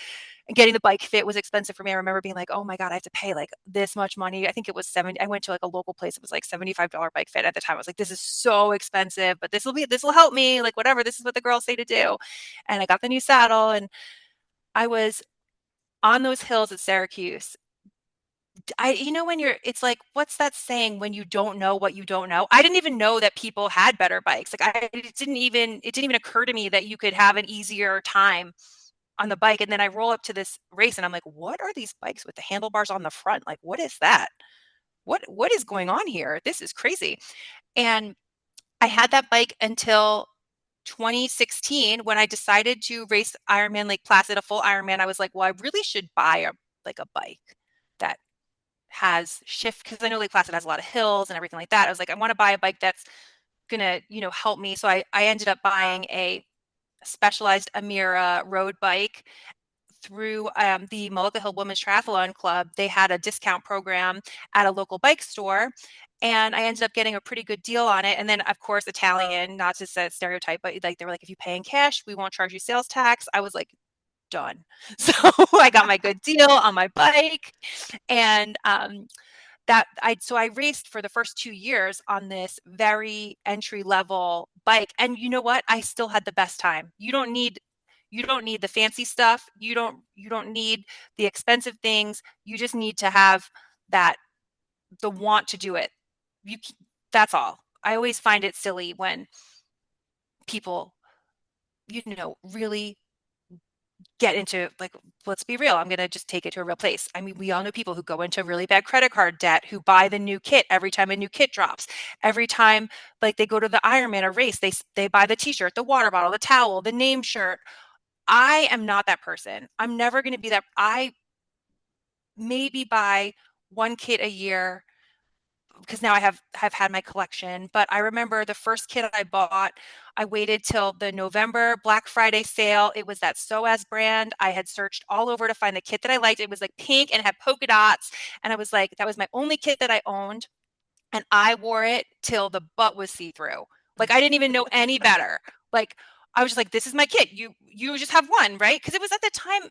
[SPEAKER 2] getting the bike fit was expensive for me. I remember being like, oh my God, I have to pay like this much money. I think it was 70. I went to like a local place. It was like $75 bike fit at the time. I was like, this is so expensive, but this will help me. Like, whatever. This is what the girls say to do. And I got the new saddle, and I was on those hills at Syracuse. When it's like, what's that saying? When you don't know what you don't know. I didn't even know that people had better bikes. Like it didn't even occur to me that you could have an easier time on the bike. And then I roll up to this race and I'm like, what are these bikes with the handlebars on the front? Like, what is that? What is going on here? This is crazy. And I had that bike until 2016 when I decided to race Ironman Lake Placid, a full Ironman. I was like, well, I really should buy a bike that has shift, because I know Lake Placid has a lot of hills and everything like that. I was like, I want to buy a bike that's gonna, help me. So I ended up buying a specialized Amira road bike through the Mullica Hill Women's Triathlon Club. They had a discount program at a local bike store, and I ended up getting a pretty good deal on it. And then, of course, Italian, not to say stereotype, but like they were like, if you pay in cash, we won't charge you sales tax. I was like, done. So I got my good deal on my bike, and I raced for the first 2 years on this very entry level bike. And you know what? I still had the best time. You don't need the fancy stuff. You don't need the expensive things. You just need to have that the want to do it. You that's all. I always find it silly when people, really get into, like, let's be real. I'm going to just take it to a real place. I mean, we all know people who go into really bad credit card debt, who buy the new kit every time a new kit drops. Every time, like, they go to the Ironman or race, they buy the t-shirt, the water bottle, the towel, the name shirt. I am not that person. I'm never going to be that. I maybe buy one kit a year because now I have had my collection. But I remember the first kit I bought, I waited till the November Black Friday sale. It was that SOAS brand. I had searched all over to find the kit that I liked. It was like pink and had polka dots. And I was like, that was my only kit that I owned. And I wore it till the butt was see-through. Like, I didn't even know any better. Like, I was just like, this is my kit. You just have one, right? Because it was at the time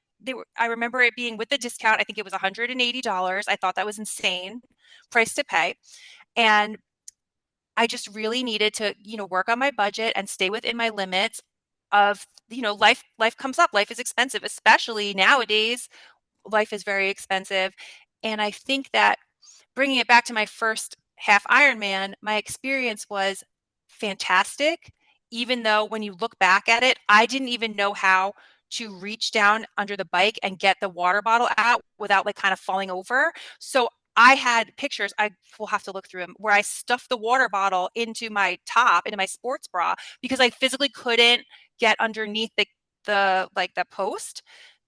[SPEAKER 2] I remember it being with the discount. I think it was $180. I thought that was insane price to pay. And I just really needed to, work on my budget and stay within my limits of, life comes up. Life is expensive, especially nowadays. Life is very expensive. And I think that, bringing it back to my first half Ironman, my experience was fantastic. Even though when you look back at it, I didn't even know how to reach down under the bike and get the water bottle out without like kind of falling over. So I had pictures, I will have to look through them, where I stuffed the water bottle into my top, into my sports bra, because I physically couldn't get underneath the post,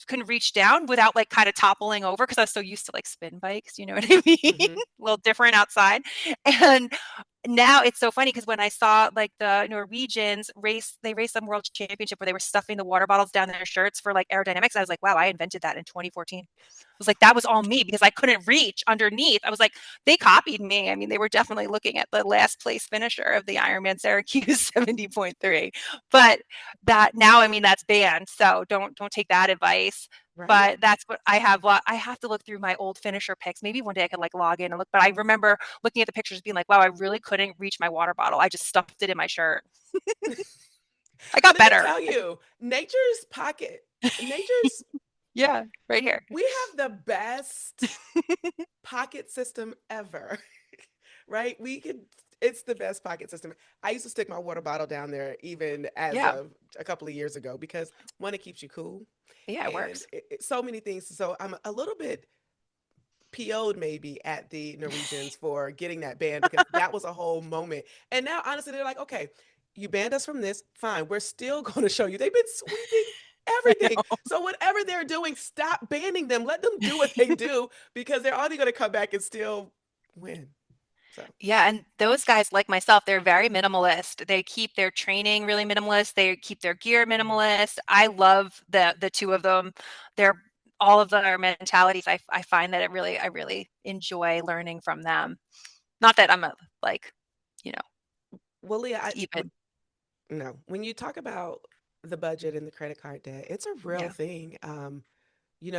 [SPEAKER 2] couldn't reach down without like kind of toppling over, because I was so used to like spin bikes, you know what I mean?
[SPEAKER 1] Mm-hmm.
[SPEAKER 2] A little different outside. And now it's so funny because when I saw like the Norwegians they raced some world championship where they were stuffing the water bottles down their shirts for like aerodynamics. I was like, wow, I invented that in 2014. I was like, that was all me because I couldn't reach underneath. I was like, they copied me. I mean, they were definitely looking at the last place finisher of the Ironman Syracuse 70.3. But that now, I mean, that's banned. So don't take that advice.
[SPEAKER 1] Right.
[SPEAKER 2] But that's what I have. I have to look through my old finisher pics. Maybe one day I could like log in and look. But I remember looking at the pictures being like, wow, I really couldn't reach my water bottle. I just stuffed it in my shirt. I got
[SPEAKER 1] Let me
[SPEAKER 2] better.
[SPEAKER 1] tell you, nature's pocket, nature's,
[SPEAKER 2] Yeah, right here.
[SPEAKER 1] we have the best pocket system ever, right? It's the best pocket system. I used to stick my water bottle down there even as
[SPEAKER 2] Yeah.
[SPEAKER 1] of a couple of years ago because one, it keeps you cool,
[SPEAKER 2] Yeah, it
[SPEAKER 1] and
[SPEAKER 2] works.
[SPEAKER 1] so many things. So I'm a little bit PO'd maybe at the Norwegians for getting that ban because that was a whole moment. And now, honestly, they're like, okay, you banned us from this. Fine. We're still going to show you. They've been sweeping
[SPEAKER 2] I
[SPEAKER 1] everything. So, whatever they're doing, stop banning them. Let them do what they
[SPEAKER 2] know.
[SPEAKER 1] do because they're only going to come back and still win. So,
[SPEAKER 2] Yeah, and those guys, like myself, they're very minimalist. They keep their training really minimalist. They keep their gear minimalist. I love the two of them. They're all of their mentalities. I find that I really enjoy learning from them. Not that I'm a like, you know,
[SPEAKER 1] well, Leah,
[SPEAKER 2] even
[SPEAKER 1] no, when you talk about the budget and the credit card debt, it's a real
[SPEAKER 2] yeah,
[SPEAKER 1] thing.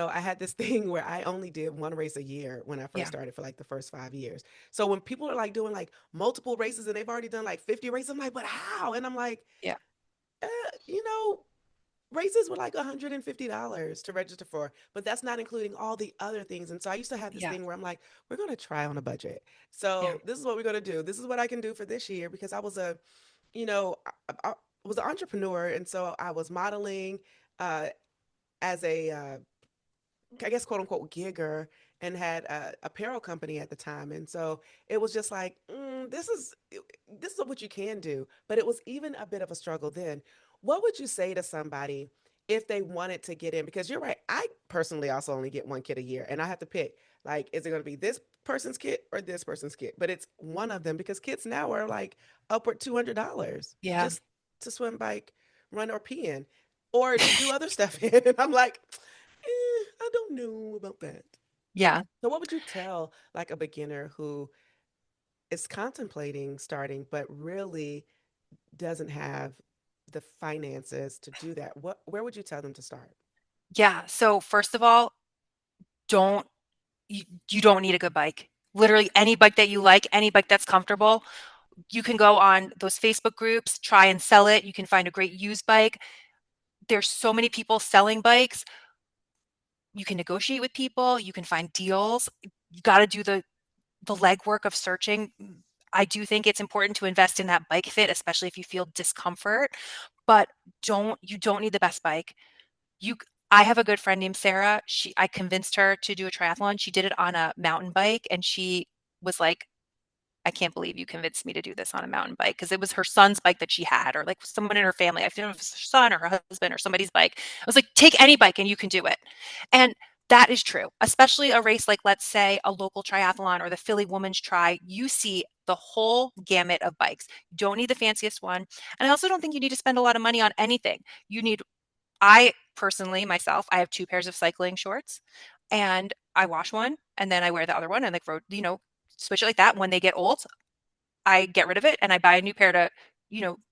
[SPEAKER 1] I had this thing where I only did one race a year when I first
[SPEAKER 2] yeah,
[SPEAKER 1] started for like the first 5 years. So when people are like doing like multiple races and they've already done like 50 races, I'm like, but how? And I'm like,
[SPEAKER 2] yeah,
[SPEAKER 1] uh, you know, races were like $150 to register for, but that's not including all the other things. And so I used to have this
[SPEAKER 2] yeah,
[SPEAKER 1] thing where I'm like, we're going to try on a budget.
[SPEAKER 2] yeah,
[SPEAKER 1] So this is what we're going to do. This is what I can do for this year because you know, I was an entrepreneur. And so I was modeling uh, as I guess, quote unquote, gigger and had a apparel company at the time. And so it was just like, this is what you can do. But it was even a bit of a struggle then. What would you say to somebody if they wanted to get in? Because you're right. I personally also only get one kit a year and I have to pick, like, is it going to be this person's kit or this person's kit? But it's one of them because kits now are like upward $200
[SPEAKER 2] yeah,
[SPEAKER 1] just to swim, bike, run, or pee in, or do other stuff in. And I'm like, I don't know about that.
[SPEAKER 2] yeah.
[SPEAKER 1] So, what would you tell like a beginner who is contemplating starting, but really doesn't have the finances to do that? Where would you tell them to start?
[SPEAKER 2] Yeah. So first of all, don't you, you don't need a good bike. Literally any bike that you like, any bike that's comfortable. You can go on those Facebook groups, try and sell it. You can find a great used bike. There's so many people selling bikes. You can negotiate with people, you can find deals. You got to do the legwork of searching. I do think it's important to invest in that bike fit, especially if you feel discomfort, but don't need the best bike. You I have a good friend named Sarah. I convinced her to do a triathlon. She did it on a mountain bike and she was like, I can't believe you convinced me to do this on a mountain bike because it was her son's bike that she had, or like someone in her family. I don't know if it's her son or her husband or somebody's bike. I was like, take any bike and you can do it. And that is true, especially a race like, let's say, a local triathlon or the Philly Women's Tri. You see the whole gamut of bikes. You don't need the fanciest one. And I also don't think you need to spend a lot of money on anything. I personally, myself, I have two pairs of cycling shorts and I wash one and then I wear the other one and like switch it like that. When they get old, I get rid of it and I buy a new pair to,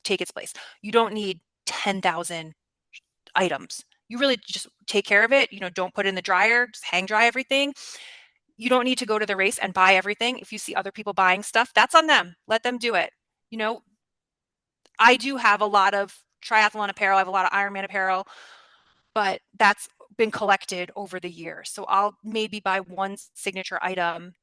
[SPEAKER 2] take its place. You don't need 10,000 items. You really just take care of it. Don't put it in the dryer, just hang dry everything. You don't need to go to the race and buy everything. If you see other people buying stuff, that's on them. Let them do it. You know, I do have a lot of triathlon apparel. I have a lot of Ironman apparel, but that's been collected over the years. So I'll maybe buy one signature item.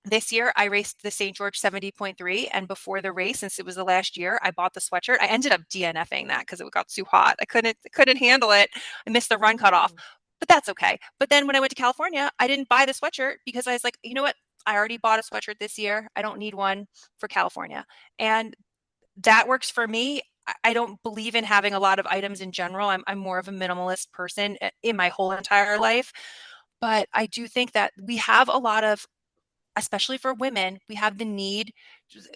[SPEAKER 2] This year, I raced the St. George 70.3, and before the race, since it was the last year, I bought the sweatshirt. I ended up DNFing that because it got too hot. I couldn't handle it. I missed the run cutoff,
[SPEAKER 1] Oh,
[SPEAKER 2] but that's okay. But then when I went to California, I didn't buy the sweatshirt because I was like, you know what? I already bought a sweatshirt this year. I don't need one for California. And that works for me. I don't believe in having a lot of items in general. I'm more of a minimalist person in my whole entire life. But I do think that we have a lot of, especially for women, we have the need.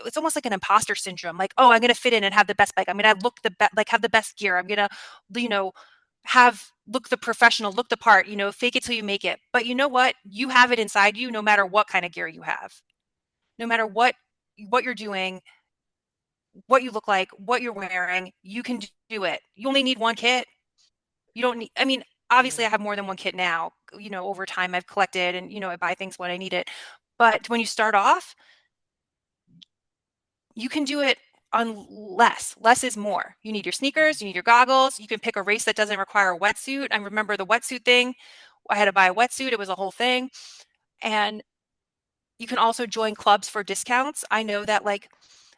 [SPEAKER 2] It's almost like an imposter syndrome. Like, oh, I'm going to fit in and have the best bike. I'm going to look the best, like have the best gear. I'm going to, you know, have look the professional, look the part, fake it till you make it. But you know what? You have it inside you no matter what kind of gear you have. No matter what you're doing, what you look like, what you're wearing, you can do it. You only need one kit. You don't need, I mean,
[SPEAKER 1] yeah.
[SPEAKER 2] obviously I have more than one kit now. Over time I've collected and, I buy things when I need it. But when you start off, you can do it on less. Less is more. You need your sneakers, you need your goggles. You can pick a race that doesn't require a wetsuit. I remember the wetsuit thing. I had to buy a wetsuit. It was a whole thing. And you can also join clubs for discounts. I know that like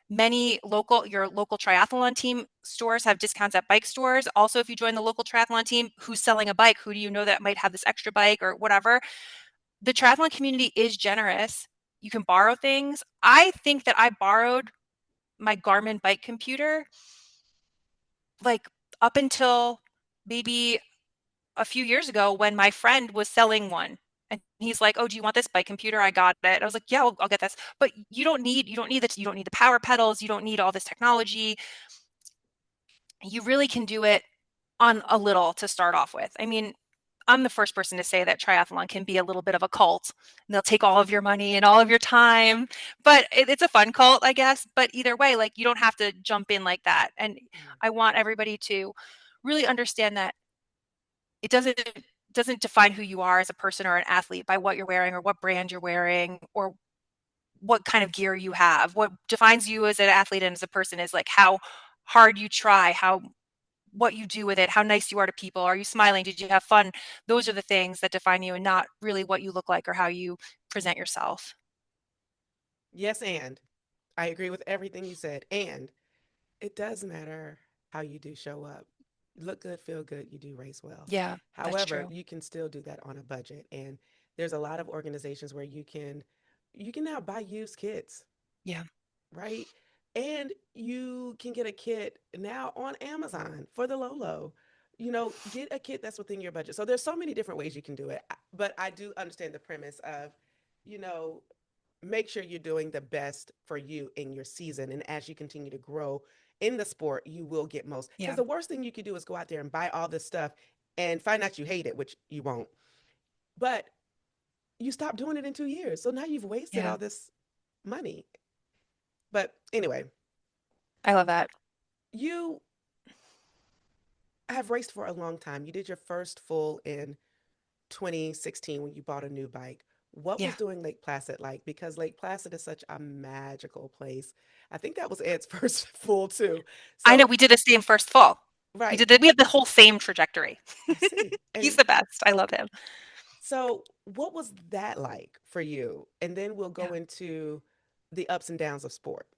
[SPEAKER 2] your local triathlon team stores have discounts at bike stores. Also, if you join the local triathlon team who's selling a bike, who do you know that might have this extra bike or whatever? the triathlon community is generous. You can borrow things. I think that I borrowed my Garmin bike computer like up until maybe a few years ago when my friend was selling one. And he's like, "Oh, do you want this bike computer? I got it." I was like, "Yeah, I'll get this." But you don't need the power pedals, you don't need all this technology. You really can do it on a little to start off with. I mean, I'm the first person to say that triathlon can be a little bit of a cult. And they'll take all of your money and all of your time, but it's a fun cult, I guess. But either way, like you don't have to jump in like that. And
[SPEAKER 1] Mm.
[SPEAKER 2] I want everybody to really understand that it doesn't define who you are as a person or an athlete by what you're wearing or what brand you're wearing or what kind of gear you have. What defines you as an athlete and as a person is like how hard you try, how what you do with it, how nice you are to people. Are you smiling? Did you have fun? Those are the things that define you and not really what you look like or how you present yourself.
[SPEAKER 1] Yes, and I agree with everything you said. And it does matter how you do show up. Look good, feel good, you do race well.
[SPEAKER 2] Yeah, that's
[SPEAKER 1] However,
[SPEAKER 2] true.
[SPEAKER 1] you can still do that on a budget. And there's a lot of organizations where you can now buy used kits,
[SPEAKER 2] Yeah,
[SPEAKER 1] right? And you can get a kit now on Amazon for the low low. Get a kit that's within your budget. So there's so many different ways you can do it. But I do understand the premise of, you know, make sure you're doing the best for you in your season. And as you continue to grow in the sport, you will get most. Because
[SPEAKER 2] yeah,
[SPEAKER 1] the worst thing you could do is go out there and buy all this stuff and find out you hate it, which you won't. But you stop doing it in 2 years. So now you've wasted
[SPEAKER 2] yeah.
[SPEAKER 1] all this money. But anyway,
[SPEAKER 2] I love that.
[SPEAKER 1] you have raced for a long time. You did your first full in 2016 when you bought a new bike. What was
[SPEAKER 2] Yeah.
[SPEAKER 1] doing Lake Placid like? Because Lake Placid is such a magical place. I think that was Ed's first full too.
[SPEAKER 2] I know
[SPEAKER 1] So,
[SPEAKER 2] we did the same first fall.
[SPEAKER 1] right,
[SPEAKER 2] We have the whole same trajectory.
[SPEAKER 1] I see.
[SPEAKER 2] He's
[SPEAKER 1] And
[SPEAKER 2] the best. I love him.
[SPEAKER 1] so, what was that like for you? And then we'll
[SPEAKER 2] Yeah.
[SPEAKER 1] go into the ups and downs of sport.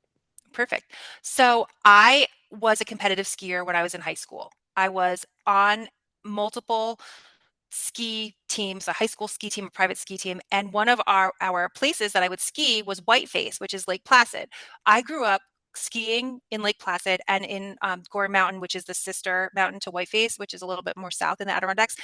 [SPEAKER 2] Perfect. So I was a competitive skier when I was in high school. I was on multiple ski teams, a high school ski team, a private ski team, and one of our places that I would ski was Whiteface, which is Lake Placid. I grew up skiing in Lake Placid and in Gore Mountain, which is the sister mountain to Whiteface, which is a little bit more south in the Adirondacks.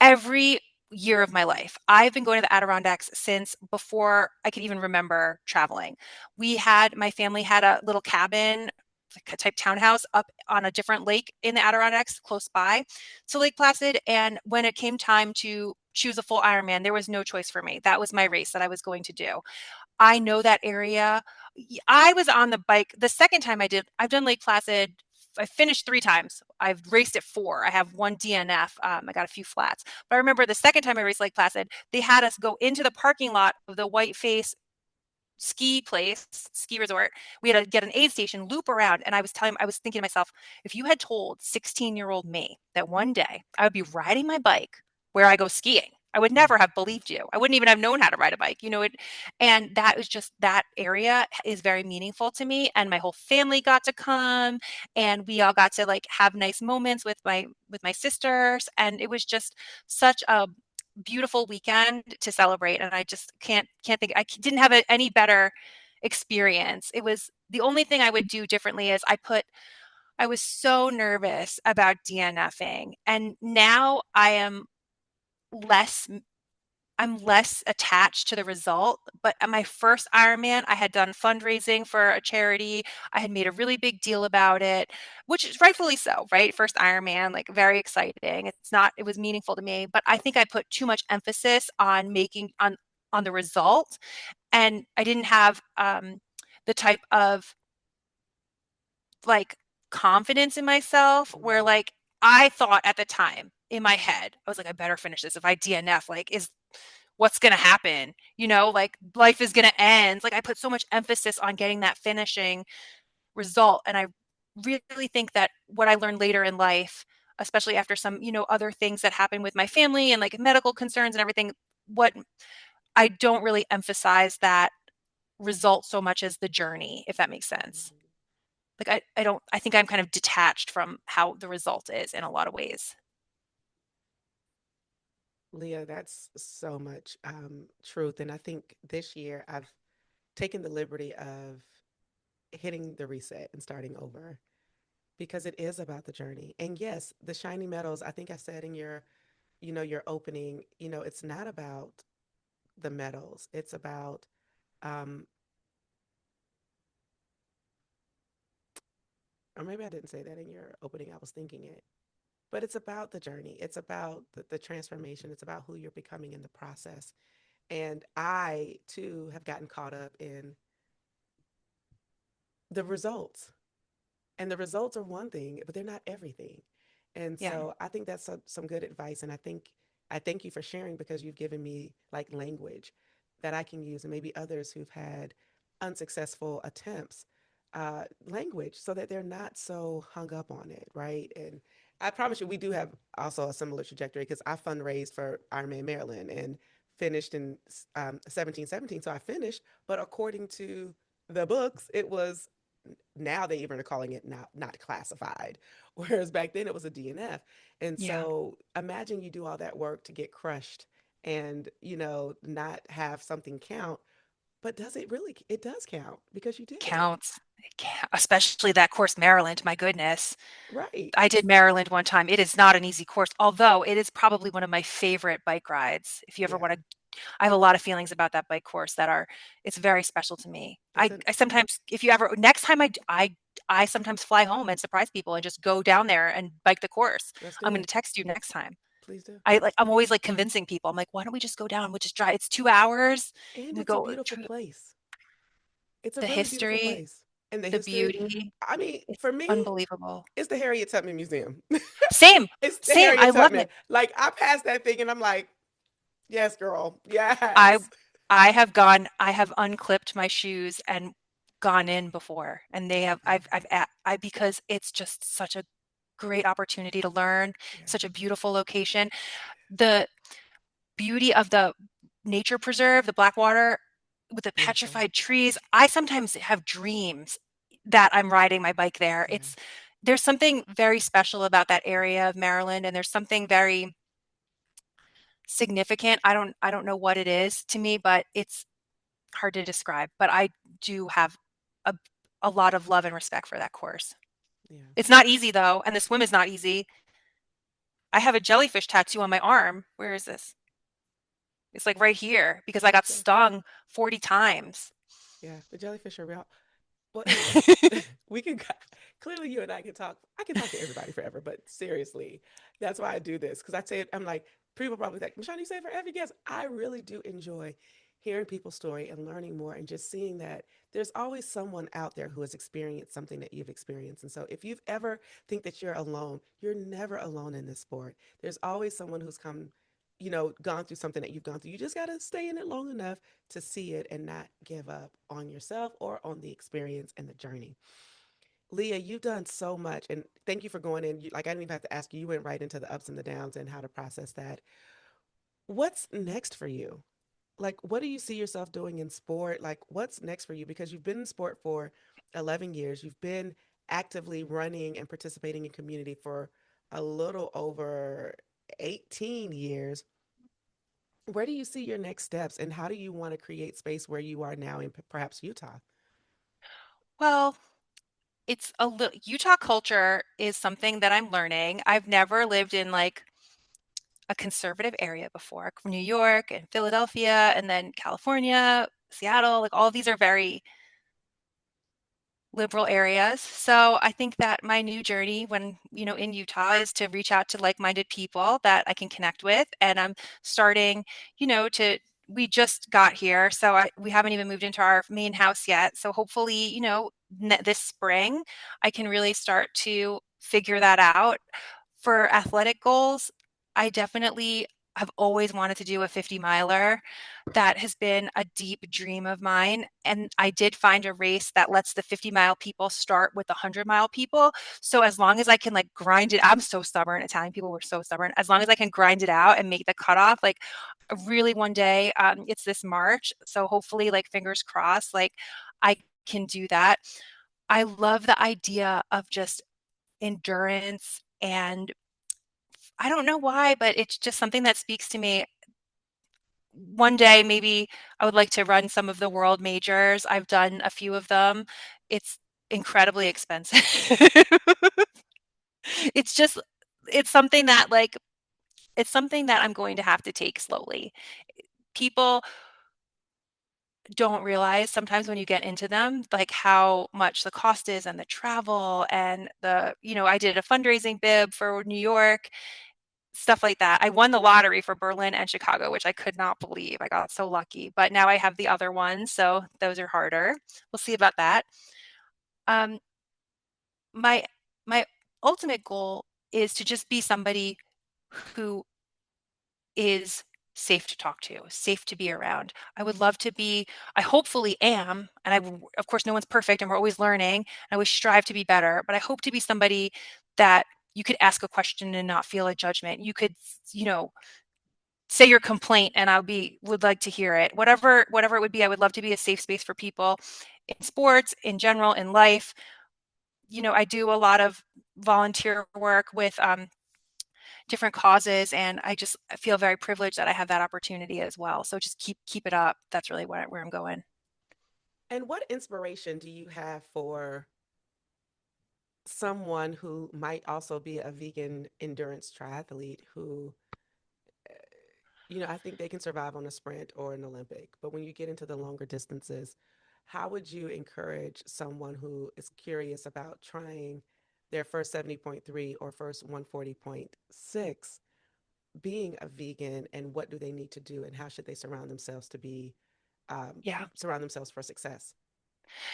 [SPEAKER 2] Every year of my life. I've been going to the Adirondacks since before I could even remember traveling. My family had a little cabin, like a type townhouse up on a different lake in the Adirondacks close by to Lake Placid. And when it came time to choose a full Ironman, there was no choice for me. That was my race that I was going to do. I know that area. I was on the bike the second time I've done Lake Placid. I finished 3 times. I've raced it 4. I have 1 DNF. I got a few flats. But I remember the second time I raced Lake Placid, they had us go into the parking lot of the Whiteface ski resort. We had to get an aid station, loop around. And I was thinking to myself, if you had told 16-year-old me that one day I would be riding my bike where I go skiing, I would
[SPEAKER 1] Mm.
[SPEAKER 2] never have believed you. I wouldn't even have known how to ride a bike, and that was just that area is very meaningful to me. And my whole family got to come and we all got to like have nice moments with my sisters. And it was just such a beautiful weekend to celebrate, and I just can't think didn't have any better experience. It was the only thing I would do differently is I was so nervous about DNFing, and now less I'm less attached to the result. But at my first Ironman, I had done fundraising for a charity. I had made a really big deal about it, which is rightfully so, right? First Ironman, like very exciting. It was meaningful to me, but I think I put too much emphasis on on the result. And I didn't have the type of like confidence in myself where
[SPEAKER 1] Mm.
[SPEAKER 2] like I thought at the time in my head, I was like, I better finish this. If I DNF, like, is what's going to happen, like life is going to end. Like I put so much emphasis on getting that finishing result. And I really think that what I learned later in life, especially after some, other things that happened with my family and like medical concerns and everything, what I don't really emphasize that result so much as the journey, if that makes sense.
[SPEAKER 1] Mhm.
[SPEAKER 2] Like I don't, I think I'm kind of detached from how the result is in a lot of ways.
[SPEAKER 1] Leah, that's so much truth. And I think this year I've taken the liberty of hitting the reset and starting over because it is about the journey. And yes, the shiny medals, I think I said in your, your opening, it's not about the medals. It's about, um, or maybe I didn't say that in your opening, I was thinking it, but it's about the journey. It's about the transformation. It's about who you're becoming in the process. And I too have gotten caught up in the results. And the results are one thing, but they're not everything. And
[SPEAKER 2] Yeah.
[SPEAKER 1] so I think that's some good advice. And I thank you for sharing because you've given me like language that I can use and maybe others who've had unsuccessful attempts, language so that they're not so hung up on it. Right. And I promise you, we do have also a similar trajectory because I fundraised for Ironman Maryland and finished in 1717. So I finished, but according to the books, it was now they even are calling it not classified, whereas back then it was a DNF. And
[SPEAKER 2] Yeah.
[SPEAKER 1] so imagine you do all that work to get crushed and not have something count, but does it really? It does count because you did it.
[SPEAKER 2] Counts. Especially that course, Maryland. My goodness.
[SPEAKER 1] Right.
[SPEAKER 2] I did Maryland one time. It is not an easy course, although it is probably one of my favorite bike rides. If you ever
[SPEAKER 1] Yeah.
[SPEAKER 2] want to, I have a lot of feelings about that bike course that are, it's very special to me.
[SPEAKER 1] It's an
[SPEAKER 2] I sometimes, if you ever, next time I sometimes fly home and surprise people and just go down there and bike the course.
[SPEAKER 1] Let's
[SPEAKER 2] I'm
[SPEAKER 1] do
[SPEAKER 2] going
[SPEAKER 1] it.
[SPEAKER 2] to text you next time.
[SPEAKER 1] Please do.
[SPEAKER 2] I'm always like convincing people. I'm like, why don't we just go down? We'll just drive. It's 2 hours.
[SPEAKER 1] And
[SPEAKER 2] We
[SPEAKER 1] it's a
[SPEAKER 2] go
[SPEAKER 1] beautiful place. It's a
[SPEAKER 2] the
[SPEAKER 1] really beautiful
[SPEAKER 2] history,
[SPEAKER 1] place. And the
[SPEAKER 2] the
[SPEAKER 1] history,
[SPEAKER 2] beauty.
[SPEAKER 1] I mean,
[SPEAKER 2] It's
[SPEAKER 1] for me,
[SPEAKER 2] unbelievable.
[SPEAKER 1] it's the Harriet Tubman Museum.
[SPEAKER 2] Same,
[SPEAKER 1] It's the
[SPEAKER 2] same. I
[SPEAKER 1] Harriet
[SPEAKER 2] love
[SPEAKER 1] Tubman.
[SPEAKER 2] it.
[SPEAKER 1] Like I passed that thing and I'm like, yes, girl.
[SPEAKER 2] I
[SPEAKER 1] Yes.
[SPEAKER 2] I have unclipped my shoes and gone in before, and they have
[SPEAKER 1] Yeah.
[SPEAKER 2] I because it's just such a great opportunity to learn,
[SPEAKER 1] Yeah.
[SPEAKER 2] such a beautiful location. The beauty of the nature preserve, the Blackwater with the
[SPEAKER 1] Beautiful.
[SPEAKER 2] petrified trees. I sometimes have dreams that I'm riding my bike there.
[SPEAKER 1] Yeah.
[SPEAKER 2] There's something very special about that area of Maryland, and there's something very significant. I don't know what it is to me, but it's hard to describe, but I do have a a lot of love and respect for that course.
[SPEAKER 1] Yeah.
[SPEAKER 2] It's not easy though, and the swim is not easy. I have a jellyfish tattoo on my arm. Where is this? It's like right here because I
[SPEAKER 1] Oh,
[SPEAKER 2] got stung 40 times.
[SPEAKER 1] yeah. The jellyfish are real. Well, anyway, we can clearly you and I can talk. I can talk to everybody forever, but seriously, that's why I do this because I say it. I'm like people probably like Michanda, you say it for every guest. I really do enjoy hearing people's story and learning more and just seeing that there's always someone out there who has experienced something that you've experienced. And so if you've ever think that you're alone, you're never alone in this sport. There's always someone who's come, gone through something that you've gone through. You just got to stay in it long enough to see it and not give up on yourself or on the experience and the journey. Leah, you've done so much, and thank you for going in. Like I didn't even have to ask you; you went right into the ups and the downs and how to process that. What's next for you? Like, what do you see yourself doing in sport? Like, what's next for you? Because you've been in sport for 11 years. You've been actively running and participating in community for a little over 18 years. Where do you see your next steps, and how do you want to create space where you are now in perhaps Utah?
[SPEAKER 2] Well, it's a little Utah culture is something that I'm learning. I've never lived in like a conservative area before. New York and Philadelphia and then California, Seattle, like all of these are very liberal areas. So I think that my new journey when, in Utah is to reach out to like-minded people that I can connect with. And I'm starting, to we just got here, so we haven't even moved into our main house yet. So hopefully, this spring, I can really start to figure that out. For athletic goals, I definitely have always wanted to do a 50 miler. That has been a deep dream of mine. And I did find a race that lets the 50-mile people start with the 100-mile people. So as long as I can like grind it, I'm so stubborn. Italian people were so stubborn. As long as I can grind it out and make the cutoff, like really one day, it's this March. So hopefully, like fingers crossed, like I can do that. I love the idea of just endurance and I don't know why, but it's just something that speaks to me. One day, maybe I would like to run some of the world majors. I've done a few of them. It's incredibly expensive. It's just it's something that like it's something that I'm going to have to take slowly. People don't realize sometimes when you get into them, like how much the cost is and the travel and I did a fundraising bib for New York, stuff like that. I won the lottery for Berlin and Chicago, which I could not believe. I got so lucky. But now I have the other ones, so those are harder. We'll see about that. Um, my my ultimate goal is to just be somebody who is safe to talk to, safe to be around. I would love to be, I hopefully am, and of course, no one's perfect and we're always learning. I always strive to be better, but I hope to be somebody that you could ask a question and not feel a judgment. You could, you know, say your complaint and would like to hear it. Whatever it would be, I would love to be a safe space for people in sports, in general, in life. I do a lot of volunteer work with different causes, and I feel very privileged that I have that opportunity as well. So just keep it up. That's really where I'm going.
[SPEAKER 1] And what inspiration do you have for someone who might also be a vegan endurance triathlete who, uh, I think they can survive on a sprint or an Olympic, but when you get into the longer distances, how would you encourage someone who is curious about trying their first 70.3 or first 140.6 being a vegan, and what do they need to do and how should they
[SPEAKER 2] Yeah.
[SPEAKER 1] surround themselves for success?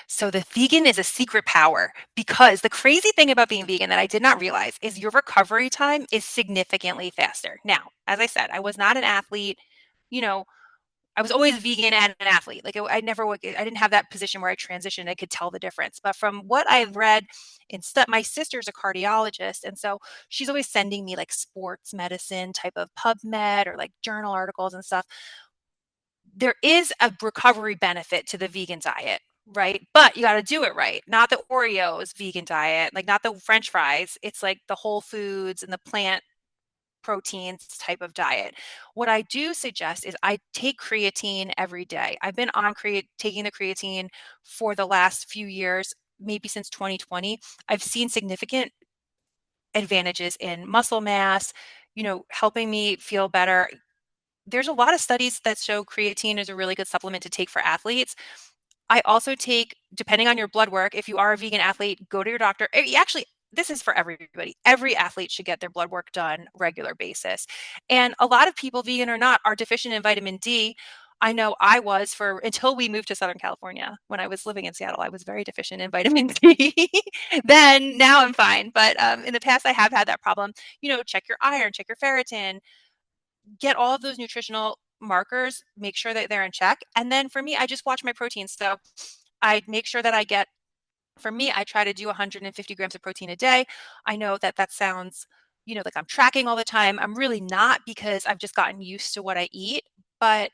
[SPEAKER 2] So the vegan is a secret power because the crazy thing about being vegan that I did not realize is your recovery time is significantly faster. Now, as I said, I was not an athlete. You know, I was always vegan and an athlete. Like I didn't have that position where I transitioned. I could tell the difference. But from what I've read, my sister's a cardiologist, and so she's always sending me like sports medicine type of PubMed or like journal articles and stuff. There is a recovery benefit to the vegan diet, right? But you got to do it right. Not the Oreos vegan diet, like not the French fries. It's like the whole foods and the plant proteins type of diet. What I do suggest is I take creatine every day. I've been on taking the creatine for the last few years, maybe since 2020. I've seen significant advantages in muscle mass, helping me feel better. There's a lot of studies that show creatine is a really good supplement to take for athletes. I also take, depending on your blood work, if you are a vegan athlete, go to your doctor. Actually, this is for everybody. Every athlete should get their blood work done regular basis. And a lot of people, vegan or not, are deficient in vitamin D. I know I was for until we moved to Southern California. When I was living in Seattle, I was very deficient in vitamin D. Then now I'm fine. But in the past, I have had that problem. Check your iron, check your ferritin, get all of those nutritional markers, make sure that they're in check. And then for me, I just watch my protein. So I make sure that for me, I try to do 150 grams of protein a day. I know that that sounds, like I'm tracking all the time. I'm really not because I've just gotten used to what I eat. But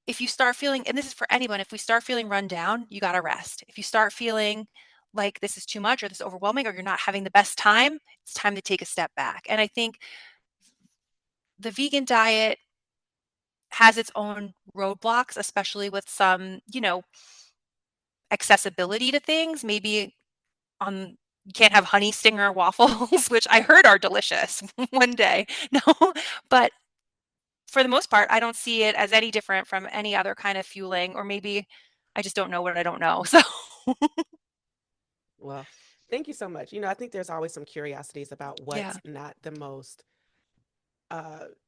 [SPEAKER 2] if you start feeling, and this is for anyone, if we start feeling run down, you got to rest. If you start feeling like this is too much or this is overwhelming or you're not having the best time, it's time to take a step back. And I think the vegan diet has its own roadblocks, especially with some, accessibility to things. Maybe on you can't have honey stinger waffles, which I heard are delicious one day. No, but for the most part, I don't see it as any different from any other kind of fueling, or maybe I just don't know what I don't know. So,
[SPEAKER 1] Well, thank you so much. I think there's always some curiosities about
[SPEAKER 2] yeah,
[SPEAKER 1] what's not the most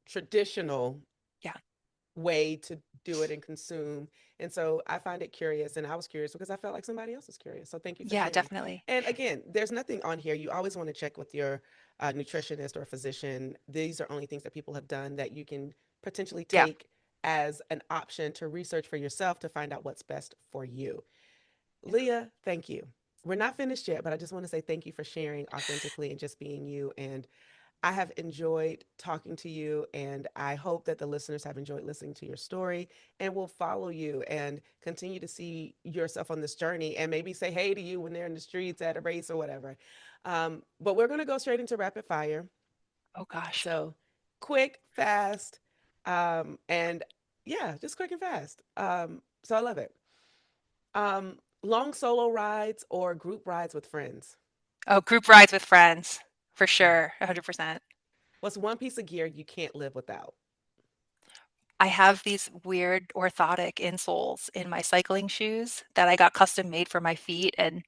[SPEAKER 1] traditional
[SPEAKER 2] yeah,
[SPEAKER 1] way to do it and consume. And so I find it curious, and I was curious because I felt like somebody else was curious. So thank you for
[SPEAKER 2] yeah,
[SPEAKER 1] sharing.
[SPEAKER 2] definitely.
[SPEAKER 1] And again, there's nothing on here. You always want to check with your nutritionist or physician. These are only things that people have done that you can potentially
[SPEAKER 2] Yeah,
[SPEAKER 1] take as an option to research for yourself to find out what's best for you.
[SPEAKER 2] yeah,
[SPEAKER 1] Leah, thank you. We're not finished yet, but I just want to say thank you for sharing authentically and just being you. And I have enjoyed talking to you, and I hope that the listeners have enjoyed listening to your story and will follow you and continue to see yourself on this journey and maybe say hey to you when they're in the streets at a race or whatever. But we're going to go straight into rapid fire.
[SPEAKER 2] Oh gosh.
[SPEAKER 1] So quick, fast, and yeah, just quick and fast. So I love it. Long solo rides or group rides with friends.
[SPEAKER 2] Oh, group rides with friends for
[SPEAKER 1] Mm.
[SPEAKER 2] sure. 100%.
[SPEAKER 1] What's one piece of gear you can't live without?
[SPEAKER 2] I have these weird orthotic insoles in my cycling shoes that I got custom made for my feet. And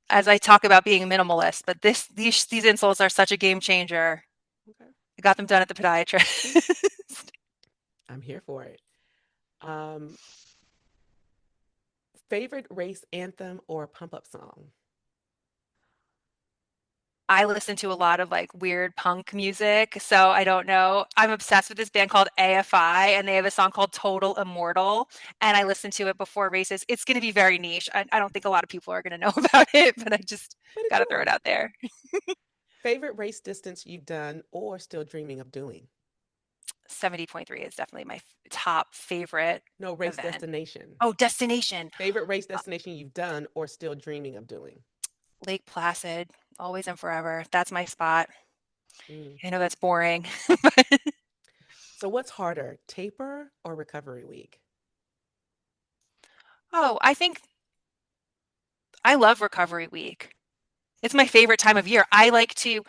[SPEAKER 2] as I talk about being a minimalist, but these insoles are such a game changer.
[SPEAKER 1] Okay,
[SPEAKER 2] I got them done at the podiatrist.
[SPEAKER 1] I'm here for it. Um, Favorite race anthem or pump up song?
[SPEAKER 2] I listen to a lot of like weird punk music, so I don't know. I'm obsessed with this band called AFI, and they have a song called Total Immortal, and I listen to it before races. It's going to be very niche. I don't think a lot of people are going to know about it, but I just
[SPEAKER 1] But
[SPEAKER 2] got
[SPEAKER 1] it's
[SPEAKER 2] to throw it
[SPEAKER 1] yours.
[SPEAKER 2] out there.
[SPEAKER 1] Favorite race distance you've done or still dreaming of doing?
[SPEAKER 2] 70.3 is definitely my top favorite
[SPEAKER 1] No, race
[SPEAKER 2] event.
[SPEAKER 1] destination.
[SPEAKER 2] Oh, destination.
[SPEAKER 1] Favorite race
[SPEAKER 2] Uh,
[SPEAKER 1] destination you've done or still dreaming of doing?
[SPEAKER 2] Lake Placid, always and forever. That's my spot.
[SPEAKER 1] Mm.
[SPEAKER 2] I know that's boring, but
[SPEAKER 1] So, what's harder, taper or recovery week?
[SPEAKER 2] oh, I think I love recovery week. It's my favorite time of year. I like to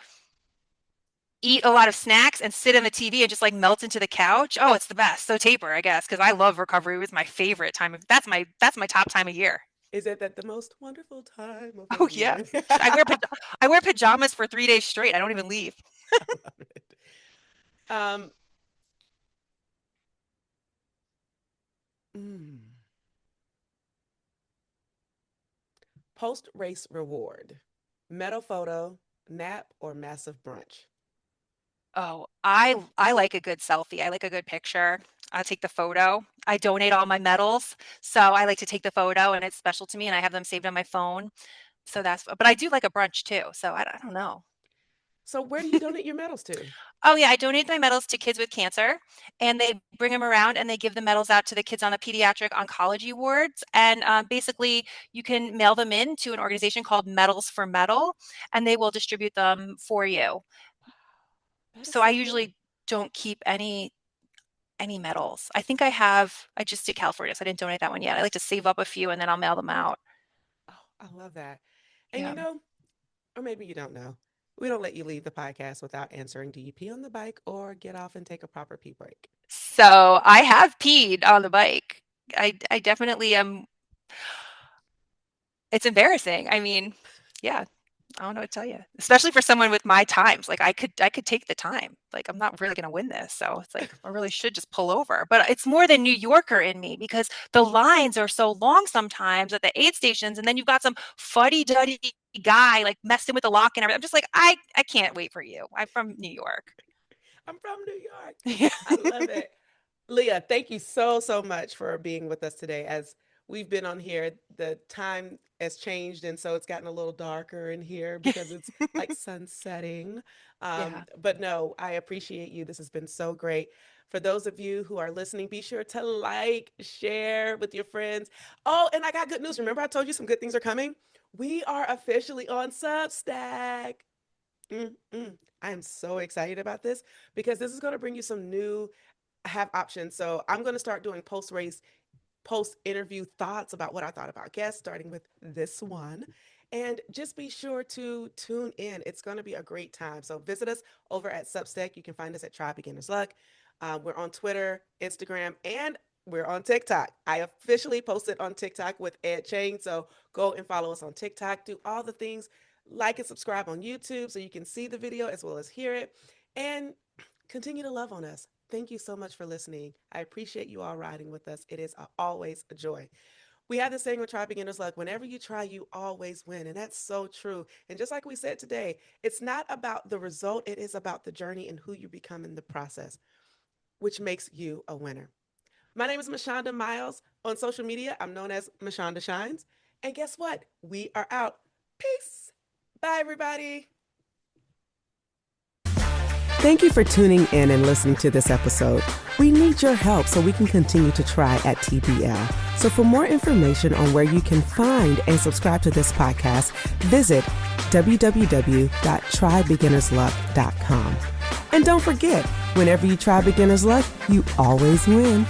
[SPEAKER 2] eat a lot of snacks and sit on the TV and just like melt into the couch. Oh, it's the best. So taper, I guess, because I love recovery. It was my favorite time of that's my top time of year.
[SPEAKER 1] Is it that the most wonderful time of the
[SPEAKER 2] Oh yeah.
[SPEAKER 1] year?
[SPEAKER 2] I wear I wear pajamas for 3 days straight. I don't even leave.
[SPEAKER 1] I love it. Um, mm, Post race reward, medal photo, nap, or massive brunch?
[SPEAKER 2] Oh, I like a good selfie. I like a good picture. I'll take the photo. I donate all my medals, so I like to take the photo, and it's special to me, and I have them saved on my phone. So that's. But I do like a brunch too. So I don't know.
[SPEAKER 1] So, where do you donate your medals to?
[SPEAKER 2] Oh yeah, I donate my medals to kids with cancer, and they bring them around and they give the medals out to the kids on the pediatric oncology wards. And basically, you can mail them in to an organization called Medals for Medal, and they will distribute them for you.
[SPEAKER 1] That is
[SPEAKER 2] So I
[SPEAKER 1] so cool.
[SPEAKER 2] usually don't keep any medals. I think I have. I just did California, so I didn't donate that one yet. I like to save up a few and then I'll mail them out.
[SPEAKER 1] Oh, I love that. And
[SPEAKER 2] Yeah.
[SPEAKER 1] or maybe you don't know, we don't let you leave the podcast without answering, do you pee on the bike or get off and take a proper pee break?
[SPEAKER 2] So I have peed on the bike. I definitely am. It's embarrassing. I mean, yeah, I don't know what to tell you. Especially for someone with my times. Like I could take the time. Like I'm not really gonna win this. So it's like I really should just pull over. But it's more than New Yorker in me because the lines are so long sometimes at the aid stations, and then you've got some fuddy-duddy guy like messing with the lock and everything. I'm just like, I can't wait for you. I'm from New York.
[SPEAKER 1] I'm from New York.
[SPEAKER 2] Yeah.
[SPEAKER 1] I love it. Leah, thank you so, so much for being with us today. As we've been on here, the time has changed, and so it's gotten a little darker in here because it's like sunsetting.
[SPEAKER 2] Yeah.
[SPEAKER 1] But no, I appreciate you. This has been so great. For those of you who are listening, be sure to like, share with your friends. Oh, and I got good news. Remember, I told you some good things are coming? We are officially on Substack. Mm-mm. I am so excited about this because this is going to bring you some new have options. So I'm going to start doing post race, post interview thoughts about what I thought about guests, starting with this one. And just be sure to tune in. It's going to be a great time. So visit us over at Substack. You can find us at Try Beginner's Luck. We're on Twitter, Instagram, and we're on TikTok. I officially posted on TikTok with Ed Chain. So go and follow us on TikTok. Do all the things. Like and subscribe on YouTube so you can see the video as well as hear it. And continue to love on us. Thank you so much for listening. I appreciate you all riding with us. It is always a joy. We have this saying with Try Beginner's Luck, whenever you try, you always win. And that's so true. And just like we said today, it's not about the result, it is about the journey and who you become in the process, which makes you a winner. My name is Michanda Miles. On social media, I'm known as Michanda Shines. And guess what? We are out. Peace. Bye, everybody. Thank you for tuning in and listening to this episode. We need your help so we can continue to try at TBL. So for more information on where you can find and subscribe to this podcast, visit www.trybeginnersluck.com. And don't forget, whenever you try Beginner's Luck, you always win.